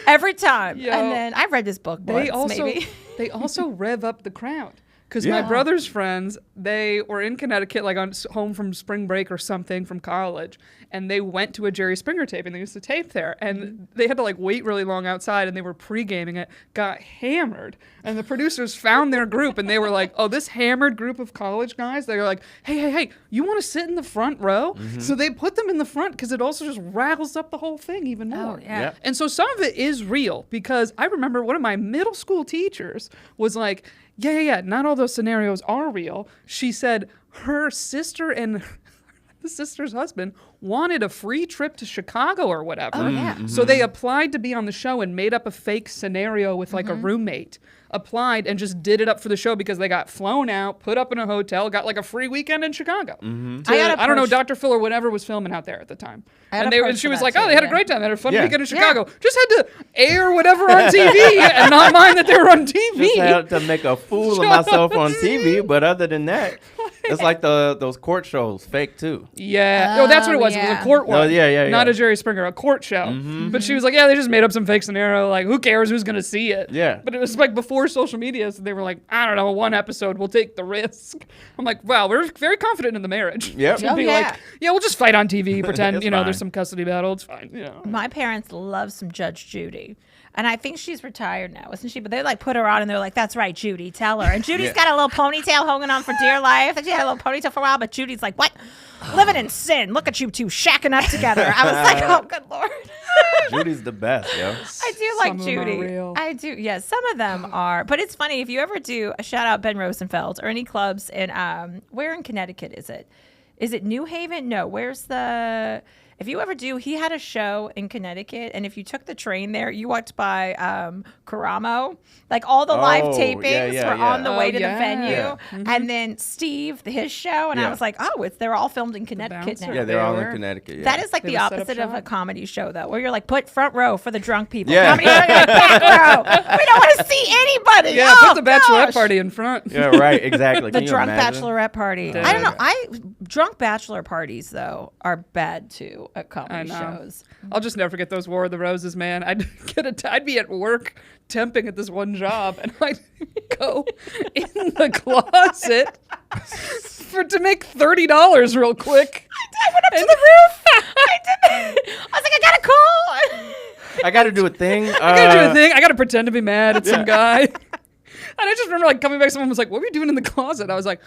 Every time. And then I read this book once, maybe. They also rev up the crowd. Because my brother's friends, they were in Connecticut, like home from spring break or something from college, and they went to a Jerry Springer taping. They used to tape there, and they had to like wait really long outside, and they were pre-gaming it, got hammered, and the producers found their group, and they were like, oh, this hammered group of college guys, they were like, hey, you want to sit in the front row? So they put them in the front because it also just rattles up the whole thing even more. Oh, yeah. And so some of it is real, because I remember one of my middle school teachers was like, yeah, not all those scenarios are real. She said her sister and the sister's husband wanted a free trip to Chicago or whatever. Oh, yeah. So they applied to be on the show and made up a fake scenario with like a roommate. Applied and just did it up for the show because they got flown out, put up in a hotel, got like a free weekend in Chicago. I don't know, Dr. Phil or whatever was filming out there at the time. And she was like, oh, they had a great time. They had a fun weekend in Chicago. Just had to air whatever on TV and not mind that they were on TV. Just had to make a fool of myself on TV, but other than that, it's like those court shows, fake too. Yeah. Oh, that's what it was. Yeah. It was a court one. Oh, yeah. Not a Jerry Springer, a court show. But she was like, yeah, they just made up some fake scenario. Like, who cares who's going to see it? Yeah. But it was like before social media, so they were like, I don't know, one episode, we'll take the risk. I'm like, wow, we're very confident in the marriage. Yep. She'd be like, yeah, we'll just fight on TV, pretend, It's you know, fine. there's some custody battle. It's fine. You know. My parents love some Judge Judy. And I think she's retired now, isn't she? But they like put her on and they're like, that's right, Judy, tell her. And Judy's got a little ponytail hanging on for dear life. And she had a little ponytail for a while, but Judy's like, what? Living in sin. Look at you two shacking up together. I was like, oh, good Lord. Judy's the best, yo. I do like Some of them are Judy. real. I do. Yes, some of them are. But it's funny, if you ever do a shout out Ben Rosenfeld or any clubs in, where in Connecticut is it? Is it New Haven? No, where's the... If you ever do, he had a show in Connecticut, and if you took the train there, you walked by Karamo. Like all the live tapings were on the way to the venue. Yeah. And then Steve, his show, and I was like, oh, they're all filmed in Connecticut now. bouncer. Yeah, they're all in Connecticut. Yeah. That is like They the would set up opposite of a shop. comedy show, though, where you're like, put front row for the drunk people. Yeah. Comedy show, you're like, back row. We don't want to see anybody. Yeah, oh, put the bachelorette gosh. party in front. Yeah, right, exactly. The Can you drunk imagine? bachelorette party. I don't know. Drunk bachelor parties, though, are bad, too, at comedy shows. I'll just never forget those War of the Roses, man. I'd be at work temping at this one job, and I'd go in the closet to make $30 real quick. I went up to the roof. I did that. I was like, I got a call. I got to do a thing. I gotta do a thing. I gotta pretend to be mad at some guy. And I just remember like coming back, someone was like, what were you doing in the closet? I was like,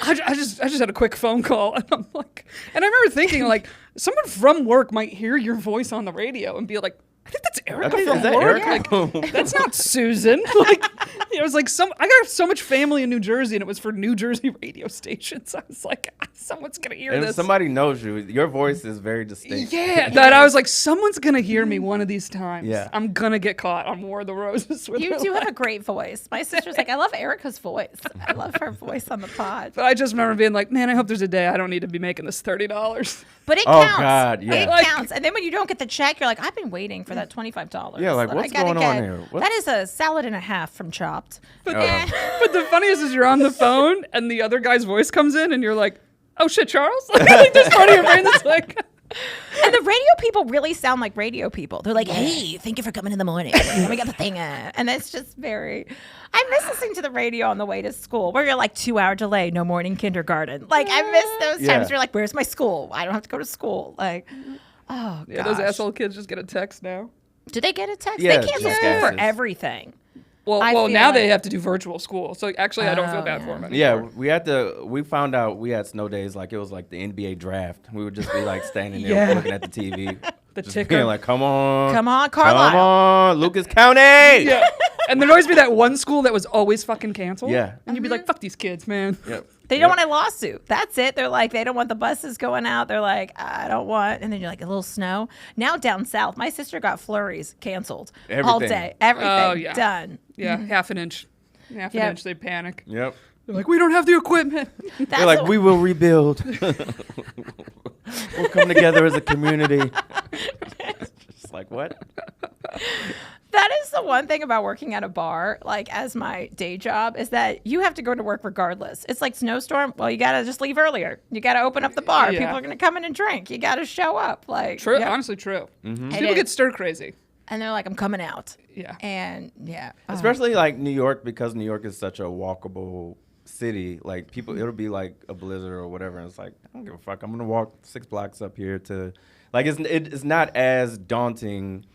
I just had a quick phone call. And I'm like, and I remember thinking like, someone from work might hear your voice on the radio and be like, I think that's Erica Is from that work. Erica? Like, that's not Susan. Like, it was like I got so much family in New Jersey, and it was for New Jersey radio stations. I was like, someone's gonna hear And if this. somebody knows you, your voice is very distinct. Yeah, that I was like, someone's gonna hear me one of these times. Yeah. I'm gonna get caught on War of the Roses. With You her do have a laugh. great voice. My sister's like, I love Erica's voice. I love her voice on the pod. But I just remember being like, man, I hope there's a day I don't need to be making this $30. But it Oh, counts. God, yeah. It Like- counts. And then when you don't get the check, you're like, I've been waiting for that $25. Yeah, like, that what's I gotta going on get. here? What- That is a salad and a half from Chopped. But the funniest is you're on the phone and the other guy's voice comes in and you're like, oh shit, Charles? Like this part of your brain that's like, And the radio people really sound like radio people. They're like, hey, thank you for coming in the morning. We got the thing. And that's just very... I miss listening to the radio on the way to school where you're like 2-hour delay, no morning kindergarten. Like, I miss those times where you're like, where's my school? I don't have to go to school. Like, oh, yeah, gosh. those asshole kids just get a text now. Do they get a text? Yeah, They cancel just school for gases. everything. Well, I feel now they like- have to do virtual school. So actually, I don't feel bad for them anymore. Yeah, we found out we had snow days like it was like the NBA draft. We would just be like standing there Yeah. looking at the TV. The just ticker. being like, come on. Come on, Carlisle. Come on, Lucas County. Yeah. And there'd always be that one school that was always fucking canceled. Yeah. And you'd be like, fuck these kids, man. Yep. They don't want a lawsuit. That's it. They're like, they don't want the buses going out. They're like, I don't want. And then you're like, a little snow. Now down south, my sister got flurries canceled all Everything. day. Everything Oh, yeah. done. Yeah, half an inch. Half an Yep. inch, they panic. Yep. They're like, we don't have the equipment. That's They're like, what- we will rebuild. We'll come together as a community. Just like, what? That is the one thing about working at a bar, like as my day job, is that you have to go to work regardless. It's like snowstorm. Well, you got to just leave earlier. You got to open up the bar. Yeah. People are going to come in and drink. You got to show up. Like, True, yeah. honestly, true. Mm-hmm. It People is. get stir crazy. And they're like, I'm coming out. Yeah. And yeah. Especially like New York, because New York is such a walkable city, like people, it'll be like a blizzard or whatever. And it's like, I don't give a fuck. I'm gonna walk 6 blocks up here to, like, it's not as daunting.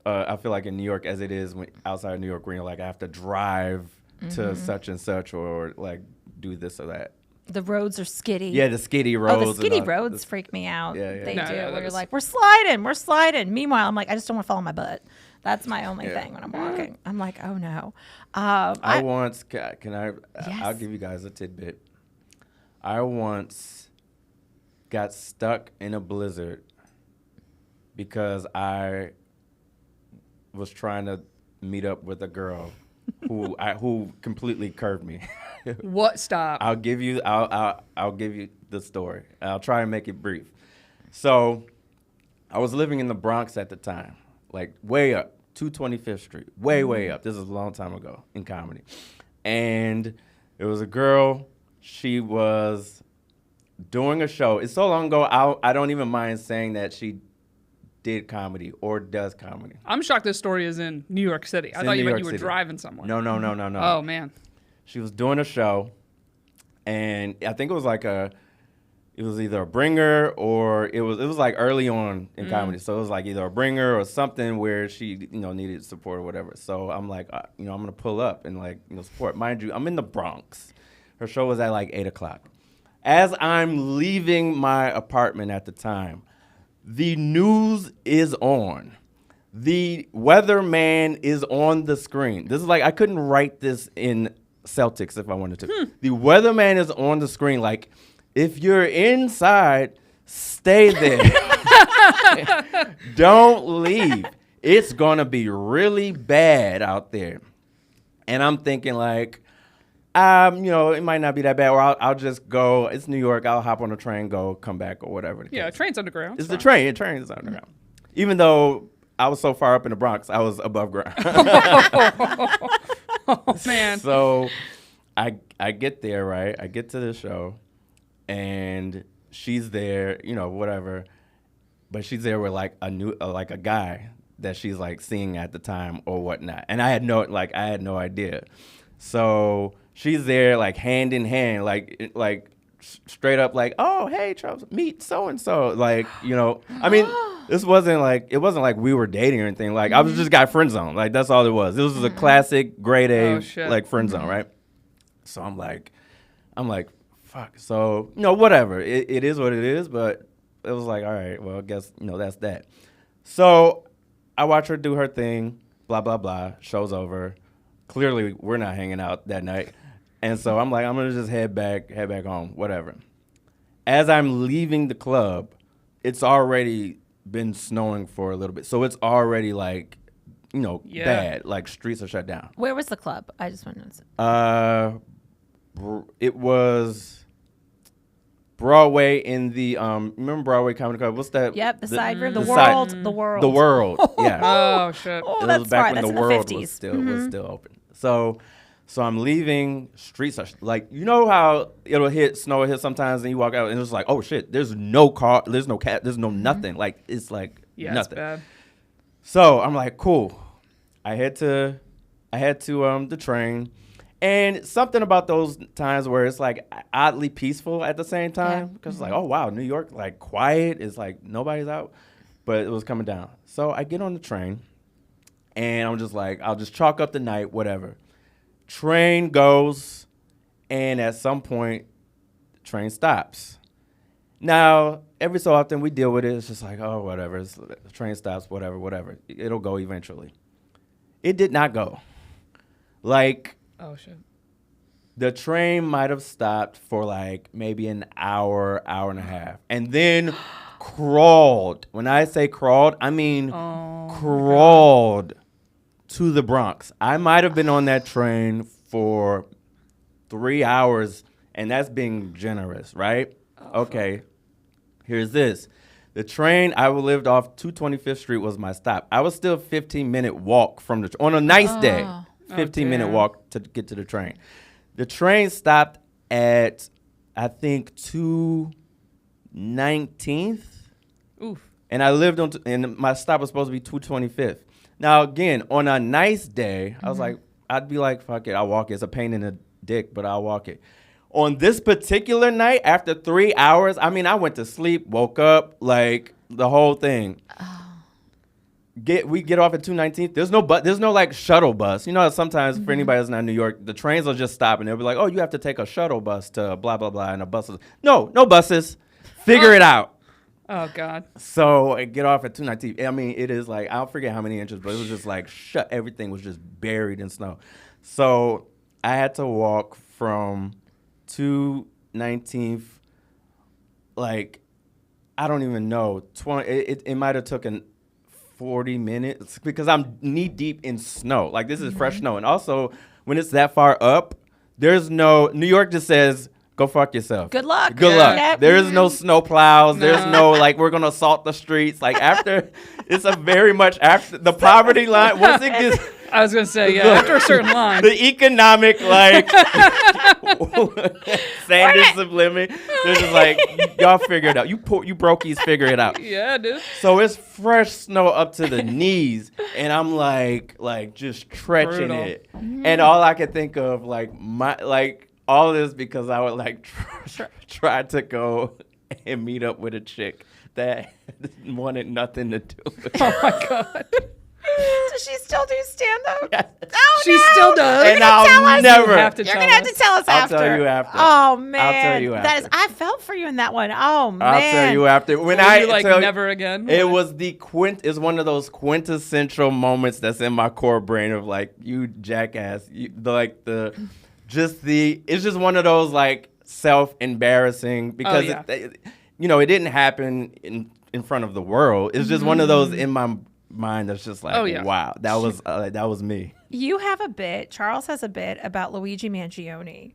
I feel like in New York as it is outside of New York, where you're like, I have to drive to such and such or like do this or that. The roads are skiddy. Yeah, the skiddy roads. Oh, the skiddy roads freak me out. Yeah. They No, do. yeah, Where you're is. like, we're sliding. Meanwhile, I'm like, I just don't want to fall on my butt. That's my only thing when I'm walking. I'm like, oh no. I once, can I, Yes. I'll give you guys a tidbit. I once got stuck in a blizzard because I was trying to meet up with a girl who completely curved me. What? Stop. I'll give you the story. I'll try and make it brief. So, I was living in the Bronx at the time, like way up, 225th Street, way up. This is a long time ago in comedy. And it was a girl, she was doing a show. It's so long ago, I don't even mind saying that she did comedy or does comedy. I'm shocked this story is in New York City. I in thought you New meant York you were City. driving somewhere. No. Oh, man. She was doing a show, and I think it was like it was either a bringer or it was like early on in comedy. So it was like either a bringer or something where she, needed support or whatever. So I'm like, I'm going to pull up and like, support. Mind you, I'm in the Bronx. Her show was at like 8:00. As I'm leaving my apartment at the time, the news is on. The weatherman is on the screen. This is like, I couldn't write this in Celtics if I wanted to. The weatherman is on the screen. Like, if you're inside, stay there. Don't leave. It's going to be really bad out there. And I'm thinking like, it might not be that bad, or I'll just go. It's New York. I'll hop on a train, come back, or whatever. Yeah, train's underground. It's the train. The train is underground. Even though I was so far up in the Bronx, I was above ground. Oh, man. So I get there, right? I get to the show, and she's there, whatever. But she's there with like a guy that she's like seeing at the time or whatnot. And I had no idea. So she's there like hand in hand, like straight up like, oh, hey, Charles, meet so-and-so. Like, I mean, it wasn't like we were dating or anything. Like, I was just got friend zone. Like, that's all it was. This was a classic grade A, like friend zone, right? So I'm like, fuck. So, whatever. It is what it is, but it was like, all right, well, I guess, that's that. So I watch her do her thing, blah, blah, blah. Show's over. Clearly, we're not hanging out that night. And so I'm like, I'm going to just head back home, whatever. As I'm leaving the club, it's already been snowing for a little bit. So it's already like, bad. Like, streets are shut down. Where was the club? I just wanted to know. It was Broadway in the, remember Broadway Comedy Club? What's that? Yep, the side room. The side- world. The World, yeah. Oh, shit. Oh, It that's was back right. when That's the in world the 50s. was still open. So I'm leaving, streets are like, how it'll hit, snow will hit sometimes and you walk out and it's like, oh shit, there's no car, there's no cat, there's no nothing. Like, it's like Yeah, nothing. it's bad. So I'm like, cool. I head to the train, and something about those times where it's like oddly peaceful at the same time, because it's like, oh wow, New York, like quiet, it's like nobody's out, but it was coming down. So I get on the train, and I'm just like, I'll just chalk up the night, whatever. Train goes, and at some point, the train stops. Now, every so often we deal with it. It's just like, oh, whatever. The train stops, whatever. It'll go eventually. It did not go. Like, Oh, shit. the train might have stopped for like maybe an hour and a half. And then crawled. When I say crawled, I mean crawled to the Bronx. I might have been on that train for 3 hours, and that's being generous, right? Okay. Here's this. The train I lived off 225th Street was my stop. I was still 15-minute walk from on a nice day. 15-minute walk to get to the train. The train stopped at, I think, 219th. Oof. And I lived on, and my stop was supposed to be 225th. Now, again, on a nice day, I was like, I'd be like, fuck it, I'll walk. It's a pain in the dick, but I'll walk it. On this particular night, after 3 hours, I mean, I went to sleep, woke up, like the whole thing. We get off at 219th. There's no like shuttle bus. You know, sometimes for anybody that's not in New York, the trains will just stop and they'll be like, oh, you have to take a shuttle bus to blah, blah, blah. And a bus. No buses. Figure it out. Oh, God. So I get off at 219th. I mean, it is like, I'll forget how many inches, but it was just like, everything was just buried in snow. So I had to walk from 219th, like, I don't even know, it might have taken 40 minutes because I'm knee deep in snow. Like, this is fresh snow. And also, when it's that far up, New York just says, go fuck yourself. Good luck. Good luck. Yep. There's no snow plows. There's no, like, we're going to salt the streets. Like, it's a very much after the poverty line. Once it gets... I was going to say, after a certain line. The economic, like, Sanders of living. They're just like, y'all figure it out. You brokies figure it out. Yeah, dude. So it's fresh snow up to the knees, and I'm like just stretching Brutal. it. And all I could think of, all this because I would, like, try to go and meet up with a chick that wanted nothing to do with it. Oh, my God. Does she still do stand-up? Yes. Oh, She no. still does. And I'll never. You have to You're tell going to have to us. tell us I'll after. tell you after. Oh, man. I'll tell you after. I felt for you in that one. Oh, man. I'll tell you after. When Will I you, like, tell never again? It was it's one of those quintessential moments that's in my core brain of, like, you jackass. It's just one of those, like, self-embarrassing because it didn't happen in front of the world. It's just one of those in my mind that's just like, wow, that was me. You have a bit, Charles has a bit about Luigi Mangione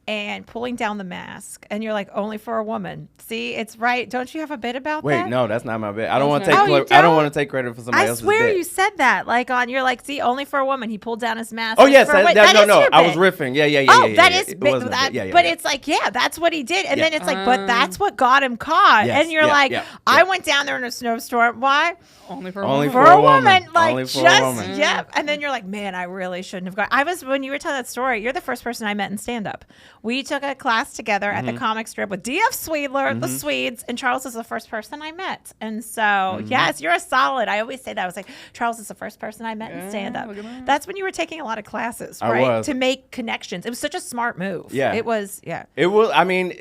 and pulling down the mask, and you're like, only for a woman. See, it's right. Don't you have a bit about that? Wait, no, that's not my bit. I don't want to not- take. I don't want to take credit for somebody I else's swear bit. you said that. You're like, see, only for a woman. He pulled down his mask. Oh Like, yes, for a wo- that, is no, your I was bit. riffing. Yeah. Oh, that is It big. was my bit. But yeah. it's like, that's what he did. And Yeah. then it's like, but that's what got him caught. Yes, And you're yeah, like, yeah, I yeah. went down there in a snowstorm. Why? Only for a Only woman. For a woman. Like, Only for a just, woman. yep. And then you're like, man, I really shouldn't have gone. When you were telling that story, you're the first person I met in stand-up. We took a class together at the comic strip with D.F. Sweedler, the Swedes, and Charles is the first person I met. And so, yes, you're a solid. I always say that. I was like, Charles is the first person I met in stand-up. look at that. That's when you were taking a lot of classes, I right? was. To make connections. It was such a smart move. Yeah. It was, yeah. It was. I mean,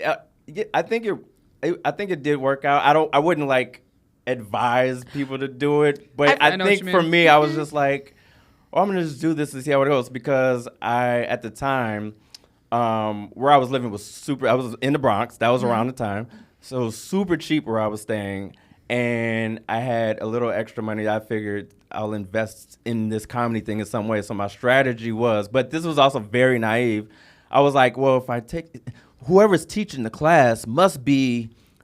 I think it did work out. I wouldn't like advise people to do it, but I I know what think you for mean. me, I was just like, I'm gonna just do this and see how it goes because at the time, where I was living was I was in the Bronx. That was around the time, so it was super cheap where I was staying, and I had a little extra money. I figured I'll invest in this comedy thing in some way. So my strategy but this was also very naive. I was like, well, if I take whoever's teaching the class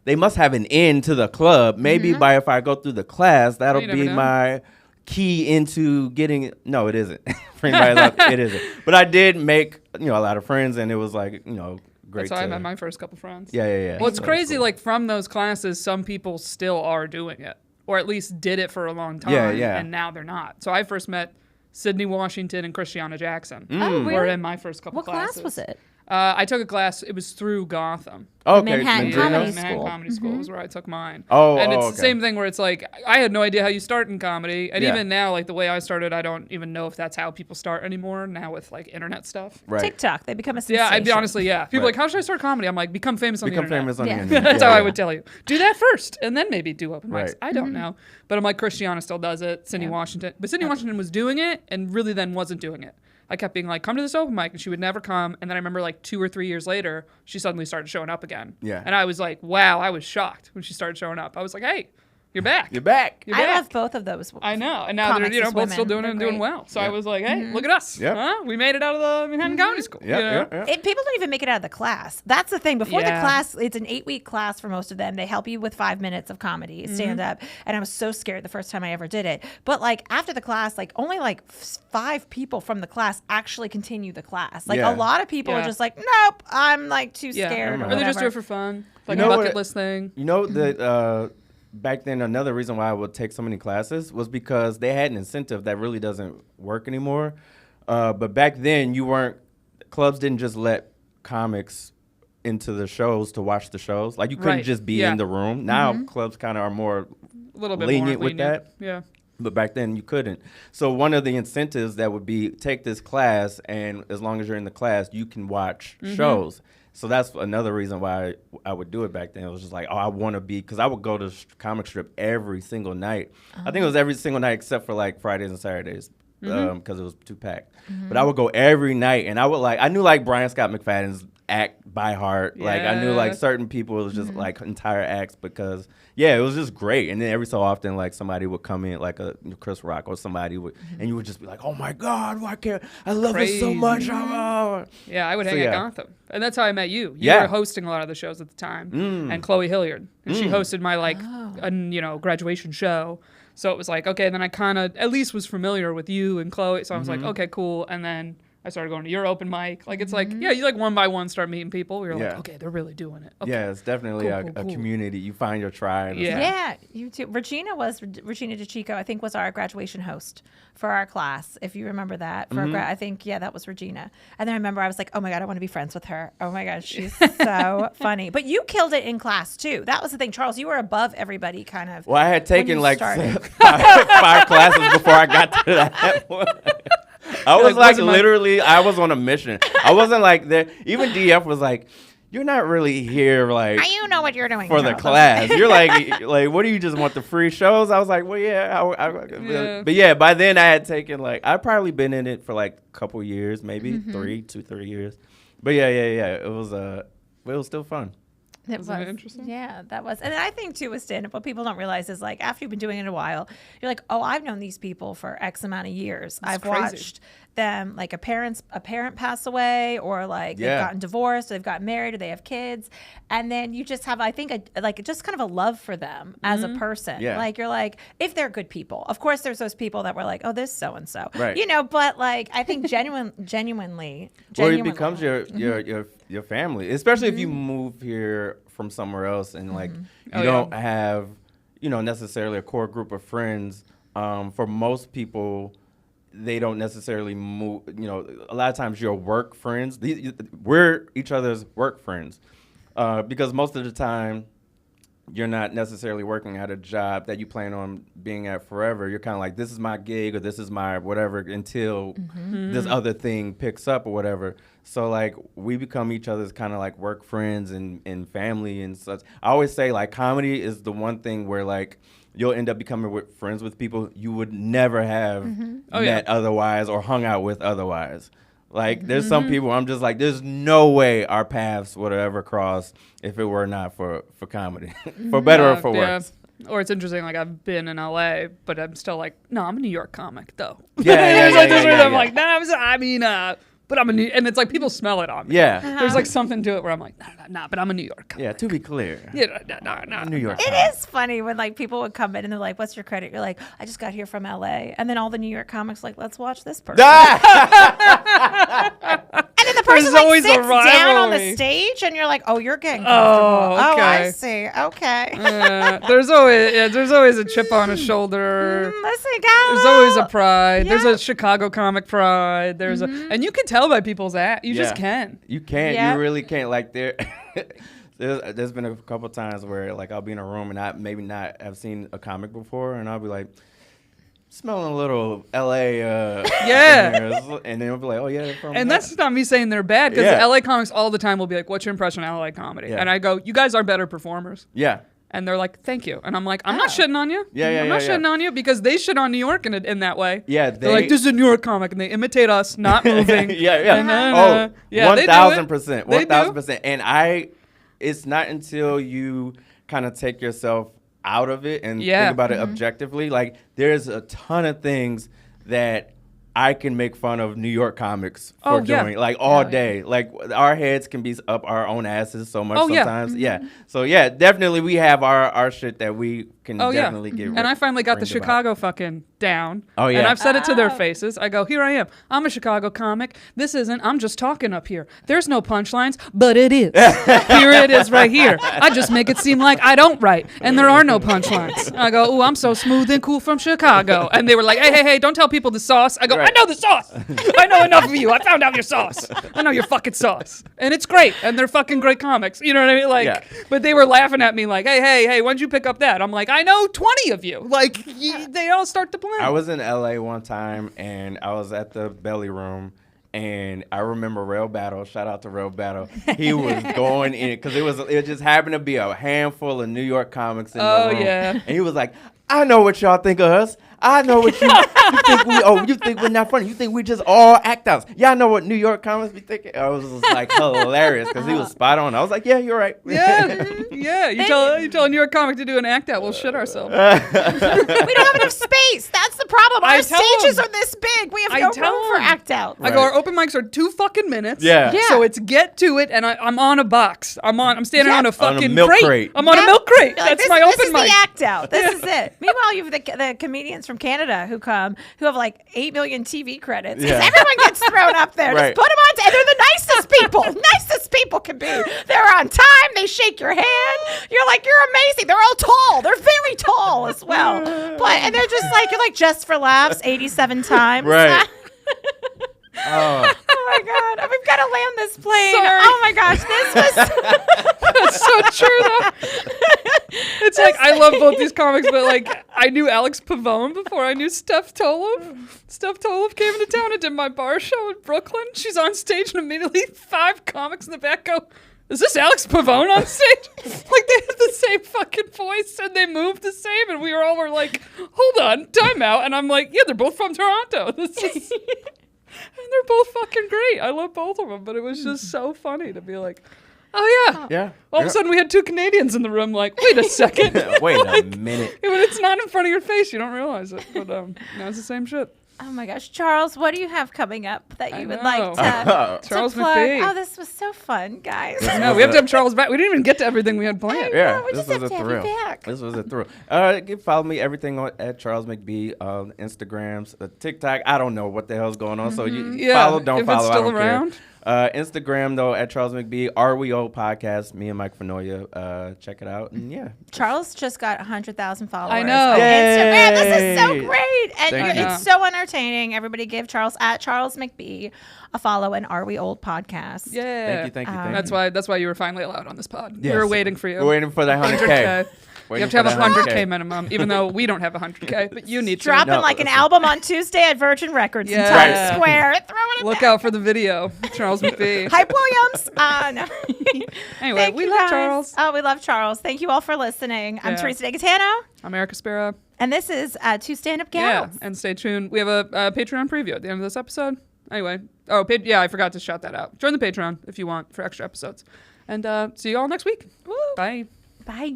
they must have an end to the club. Maybe if I go through the class, that'll You never be know. my key into getting. No, it isn't. For anybody else, it isn't. But I did make a lot of friends, and it was like great. That's how I met my first couple friends. Yeah. Well, it's So it was crazy. cool. Like from those classes, some people still are doing it, or at least did it for a long time. Yeah. And now they're not. So I first met Sydney Washington and Christiana Jackson. Oh, Were really? in my first couple What classes. class was it? I took a class. It was through Gotham. Okay, Manhattan Mandrinos? Comedy Manhattan School. Comedy School was where I took mine. Oh, and it's okay. the same thing where it's like I had no idea how you start in comedy, and Yeah. even now, like the way I started, I don't even know if that's how people start anymore. Now with like internet stuff. Right. TikTok. They become a sensation. Yeah, I'd be honestly, People are Right. like, how should I start comedy? I'm like, become famous on Become the internet. famous on Yeah. the internet. That's Yeah, how I yeah. would tell you. Do that first, and then maybe do open mics. Right. I don't know, but I'm like, Christiana still does it. Sydney Washington, but Sydney Washington was doing it, and really then wasn't doing it. I kept being like, come to this open mic, and she would never come. And then I remember like 2 or 3 years later, she suddenly started showing up again. Yeah. And I was like, wow, I was shocked when she started showing up. I was like, hey, you're back. You're back. You're I back. love both of those. I know, and now they're Comics as both still women. doing it They're and doing great. well. So I Yeah. was like, hey, look at us. Yep. Huh? We made it out of the Manhattan Comedy School. Yeah, you know? yeah. People don't even make it out of the class. That's the thing. Before the Yeah. class, it's an 8-week class for most of them. They help you with 5 minutes of comedy, stand up. And I was so scared the first time I ever did it. But like after the class, like only like 5 people from the class actually continue the class. Like Yeah. a lot of people are Yeah. just like, nope, I'm like too Yeah. scared. Or Or they just do whatever. it for fun, like You know a bucket what- list thing. You know that back then another reason why I would take so many classes was because they had an incentive that really doesn't work anymore. But back then you weren't. clubs didn't just let comics into the shows to watch the shows. Like you couldn't just be in the room. Now clubs kind of are more a little bit lenient more with that. Yeah. But back then you couldn't. So one of the incentives that would be take this class, and as long as you're in the class, you can watch shows. So that's another reason why I would do it back then. It was just like, oh, I want to be, because I would go to comic strip every single night. I think it was every single night except for like Fridays and Saturdays, because it was too packed. But I would go every night, and I knew like Brian Scott McFadden's act by heart. Like I knew like certain people, it was just like entire acts, because it was just great. And then every so often like somebody would come in, like a Chris Rock or somebody would, and you would just be like, oh my God, why can't I love it so much? Yeah, I would hang at Gotham, and that's how I met you. You were hosting a lot of the shows at the time, and Chloe Hilliard, and she hosted my graduation show. So it was like, okay, then I kind of at least was familiar with you and Chloe, so I was like, okay, cool. And then I started going to your open mic. Like, it's like, you like one by one start meeting people. You're like, okay, they're really doing it. Okay. Yeah, it's definitely a community. You find your tribe. Yeah, you too. Regina DeChico, I think, was our graduation host for our class, if you remember that. I think, that was Regina. And then I remember I was like, oh my God, I want to be friends with her. Oh my gosh, she's so funny. But you killed it in class too. That was the thing. Charles, you were above everybody kind of. Well, I had taken like five classes before I got to that point. I was like literally, I was on a mission. I wasn't like there. Even DF was like, you're not really here like. You know what you're doing for Charles. The class. You're like, what do you just want the free shows? I was like, well, but by then I had taken I'd probably been in it for like a couple years, maybe 3 years. But it was still fun. It was interesting. Yeah, that was. And I think, too, with stand-up, what people don't realize is, like, after you've been doing it a while, you're like, oh, I've known these people for X amount of years. I've watched them, like, a parent pass away, or, like, they've gotten divorced, or they've gotten married, or they have kids. And then you just have, I think, just kind of a love for them as a person. Yeah. Like, you're like, if they're good people. Of course, there's those people that were like, oh, this so-and-so. Right. You know, but, like, I think genuinely. Well, it becomes your family, especially if you move here from somewhere else, and like you don't have necessarily a core group of friends. For most people, they don't necessarily move. A lot of times your work friends. We're each other's work friends, because most of the time you're not necessarily working at a job that you plan on being at forever. You're kind of like, this is my gig, or this is my whatever, until this other thing picks up or whatever. So like we become each other's kind of like work friends and family and such. I always say like comedy is the one thing where like you'll end up becoming friends with people you would never have met otherwise or hung out with otherwise. Like, there's some people I'm just like, there's no way our paths would have ever crossed if it were not for comedy, for better or for worse. Or it's interesting, like, I've been in LA, but I'm still like, no, I'm a New York comic, though. I'm like, no, but I'm a New, and it's like people smell it on me. Yeah. There's like something to it where I'm like, nah, but I'm a New York comic. Yeah, to be clear. Yeah, no. New York. It is funny when like people would come in and they're like, "What's your credit?" You're like, "I just got here from LA," and then all the New York comics like, "Let's watch this person." And then the person like sits down on the stage, and you're like, "Oh, you're getting comfortable." Oh, okay. I see. Okay. There's always a chip on his shoulder. Listen, there's always a pride. Yeah. There's a Chicago comic pride. There's and you can tell by people's act. You just can. You can't. You really can't. Like there's been a couple times where like I'll be in a room and I maybe not have seen a comic before, and I'll be like, smelling a little LA. And then it'll be like, oh yeah. And that's not me saying they're bad, because LA comics all the time will be like, what's your impression of LA comedy? And I go, you guys are better performers. Yeah. And they're like, thank you. And I'm like, I'm not shitting on you. I'm not shitting on you, because they shit on New York in that way. Yeah. They're like, this is a New York comic, and they imitate us, not moving. 1,000%. 1,000%. And it's not until you kind of take yourself out of it and think about it objectively. Like, there's a ton of things that I can make fun of New York comics for doing, like, all day. Like, our heads can be up our own asses so much sometimes. So, definitely we have our shit that we can definitely get. And I finally got the bring about. Chicago fucking down. Oh, yeah. And I've said it to their faces. I go, here I am. I'm a Chicago comic. This isn't. I'm just talking up here. There's no punchlines, but it is. Here it is right here. I just make it seem like I don't write, and there are no punchlines. I go, ooh, I'm so smooth and cool from Chicago. And they were like, hey, don't tell people the sauce. I go, I know the sauce. I know enough of you. I found out your sauce. I know your fucking sauce. And it's great. And they're fucking great comics. You know what I mean? Like, but they were laughing at me like, hey, when'd you pick up that? I'm like, I know 20 of you. Like, they all start to blend. I was in LA one time and I was at the Belly Room. And I remember Real Battle. Shout out to Real Battle. He was going in because it just happened to be a handful of New York comics in the room. Yeah. And he was like, I know what y'all think of us. I know what you think you think we're not funny. You think we just all act outs. Y'all know what New York comics be thinking. I was just like hilarious because he was spot on. I was like, yeah, you're right. Yeah. You tell a New York comic to do an act out, we'll shit ourselves. We don't have enough space. That's the problem. Our stages are this big. We have no room for act out. I go, our open mics are 2 fucking minutes. Yeah. So it's get to it, and I'm on a box. I'm standing on a fucking milk crate. I'm on a milk crate. Like, That's my open mic. This is the act out. This is it. Meanwhile, you have the comedians from Canada who have like 8 million TV credits. Because everyone gets thrown up there. Right. Just put them on. And they're the nicest people. Nicest people can be. They're on time. They shake your hand. You're like, you're amazing. They're all tall. They're very tall as well. And they're just like, you're like, just for laughs 87 times. Right. Oh my God. We've got to land this plane. Sorry. Oh my gosh. This was That's so true, though. It's like, I love both these comics, but like, I knew Alex Pavone before I knew Steph Tolov. Steph Tolov came into town and did my bar show in Brooklyn. She's on stage and immediately 5 comics in the back go, is this Alex Pavone on stage? Like, they had the same fucking voice and they moved the same, and we were like, hold on, time out. And I'm like, yeah, they're both from Toronto. This is... And they're both fucking great. I love both of them, but it was just so funny to be like, oh yeah. Yeah. All of a sudden we had 2 Canadians in the room like, wait a second. Wait like, a minute. When it's not in front of your face, you don't realize it. But now it's the same shit. Oh my gosh, Charles, what do you have coming up that you would like to Charles plug? McBee. Oh, this was so fun, guys. No, we have to have Charles back. We didn't even get to everything we had planned. Yeah, we this just was have a to have you thrill. back. This was a thrill. You can follow me everything at Charles McBee, Instagrams, TikTok. I don't know what the hell's going on, so you follow, don't if follow. It's still I don't around. care. Instagram though at Charles McBee. Are We Old Podcast? Me and Mike Fenoya. Check it out, and yeah. Charles just got 100,000 followers. I know. On Instagram. This is so Yay. great, and Thank you. it's so entertaining. Everybody give Charles at Charles McBee a follow, and Are We Old Podcast. Yeah. Thank you. That's why you were finally allowed on this pod. Yes. We were waiting for you. We're waiting for that 100K. You have to have a 100K minimum, even though we don't have a 100K, but you need to. Dropping like an album on Tuesday at Virgin Records in Yeah. Times Right. Square. Throwing it Look back. out for the video, Charles McBee. Hype Williams. No. Anyway, Thank we you, love guys. Charles. Oh, we love Charles. Thank you all for listening. I'm Yeah. Teresa DeGatano, I'm Erica Spira. and this is 2 Stand-Up Yeah, Gals. and stay tuned. We have a Patreon preview at the end of this episode. Anyway, I forgot to shout that out. Join the Patreon if you want for extra episodes. And see you all next week. Woo. Bye. Bye.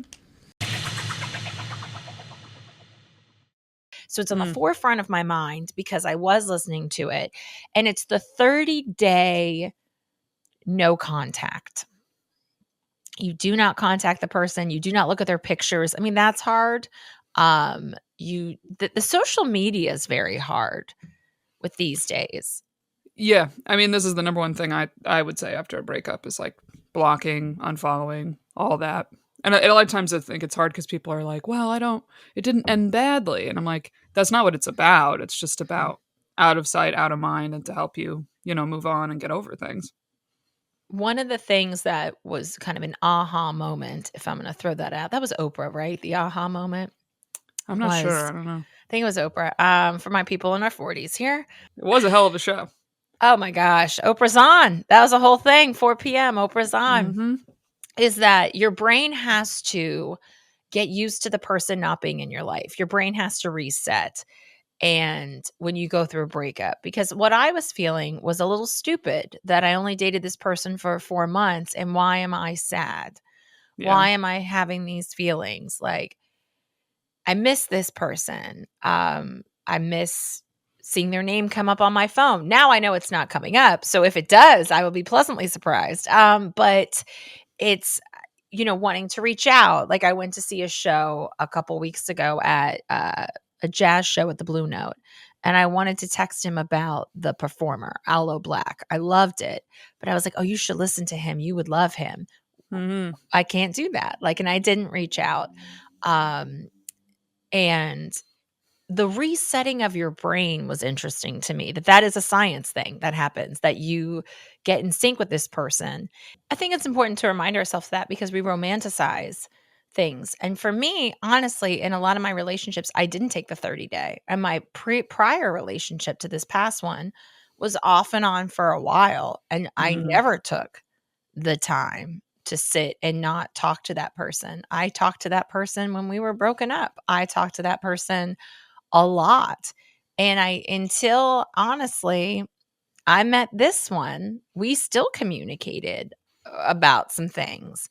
So it's on the forefront of my mind because I was listening to it, and it's the 30-day no contact. You do not contact the person. You do not look at their pictures. I mean, that's hard. The social media is very hard with these days. Yeah, I mean, this is the number one thing I would say after a breakup is like blocking, unfollowing, all that. And a lot of times I think it's hard because people are like, well, it didn't end badly. And I'm like, that's not what it's about. It's just about out of sight, out of mind, and to help you, move on and get over things. One of the things that was kind of an aha moment, if I'm going to throw that out, that was Oprah, right? The aha moment. I'm not sure. I don't know. I think it was Oprah. For my people in our 40s here. It was a hell of a show. Oh my gosh. Oprah's on. That was a whole thing. 4 p.m. Oprah's on. Mm-hmm. Is that your brain has to get used to the person not being in your life. Your brain has to reset. And when you go through a breakup, because what I was feeling was a little stupid that I only dated this person for 4 months. And why am I sad? Yeah. Why am I having these feelings? Like, I miss this person. I miss seeing their name come up on my phone. Now I know it's not coming up. So if it does, I will be pleasantly surprised. But wanting to reach out. Like I went to see a show a couple weeks ago at a jazz show at the Blue Note. And I wanted to text him about the performer, Aloe Black. I loved it. But I was like, oh, you should listen to him. You would love him. Mm-hmm. I can't do that. Like, and I didn't reach out. And the resetting of your brain was interesting to me, that is a science thing that happens, that you get in sync with this person. I think it's important to remind ourselves of that because we romanticize things. And for me, honestly, in a lot of my relationships, I didn't take the 30-day. And my prior relationship to this past one was off and on for a while. And I never took the time to sit and not talk to that person. I talked to that person when we were broken up. I talked to that person a lot. And until honestly, I met this one, we still communicated about some things.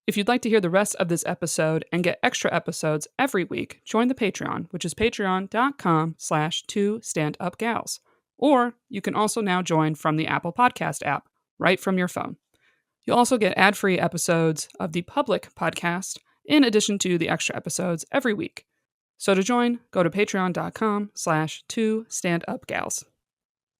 If you'd like to hear the rest of this episode and get extra episodes every week, join the Patreon, which is patreon.com/2standupgals. Or you can also now join from the Apple Podcast app, right from your phone. You'll also get ad-free episodes of the public podcast, in addition to the extra episodes every week. So to join, go to patreon.com/2standupgals.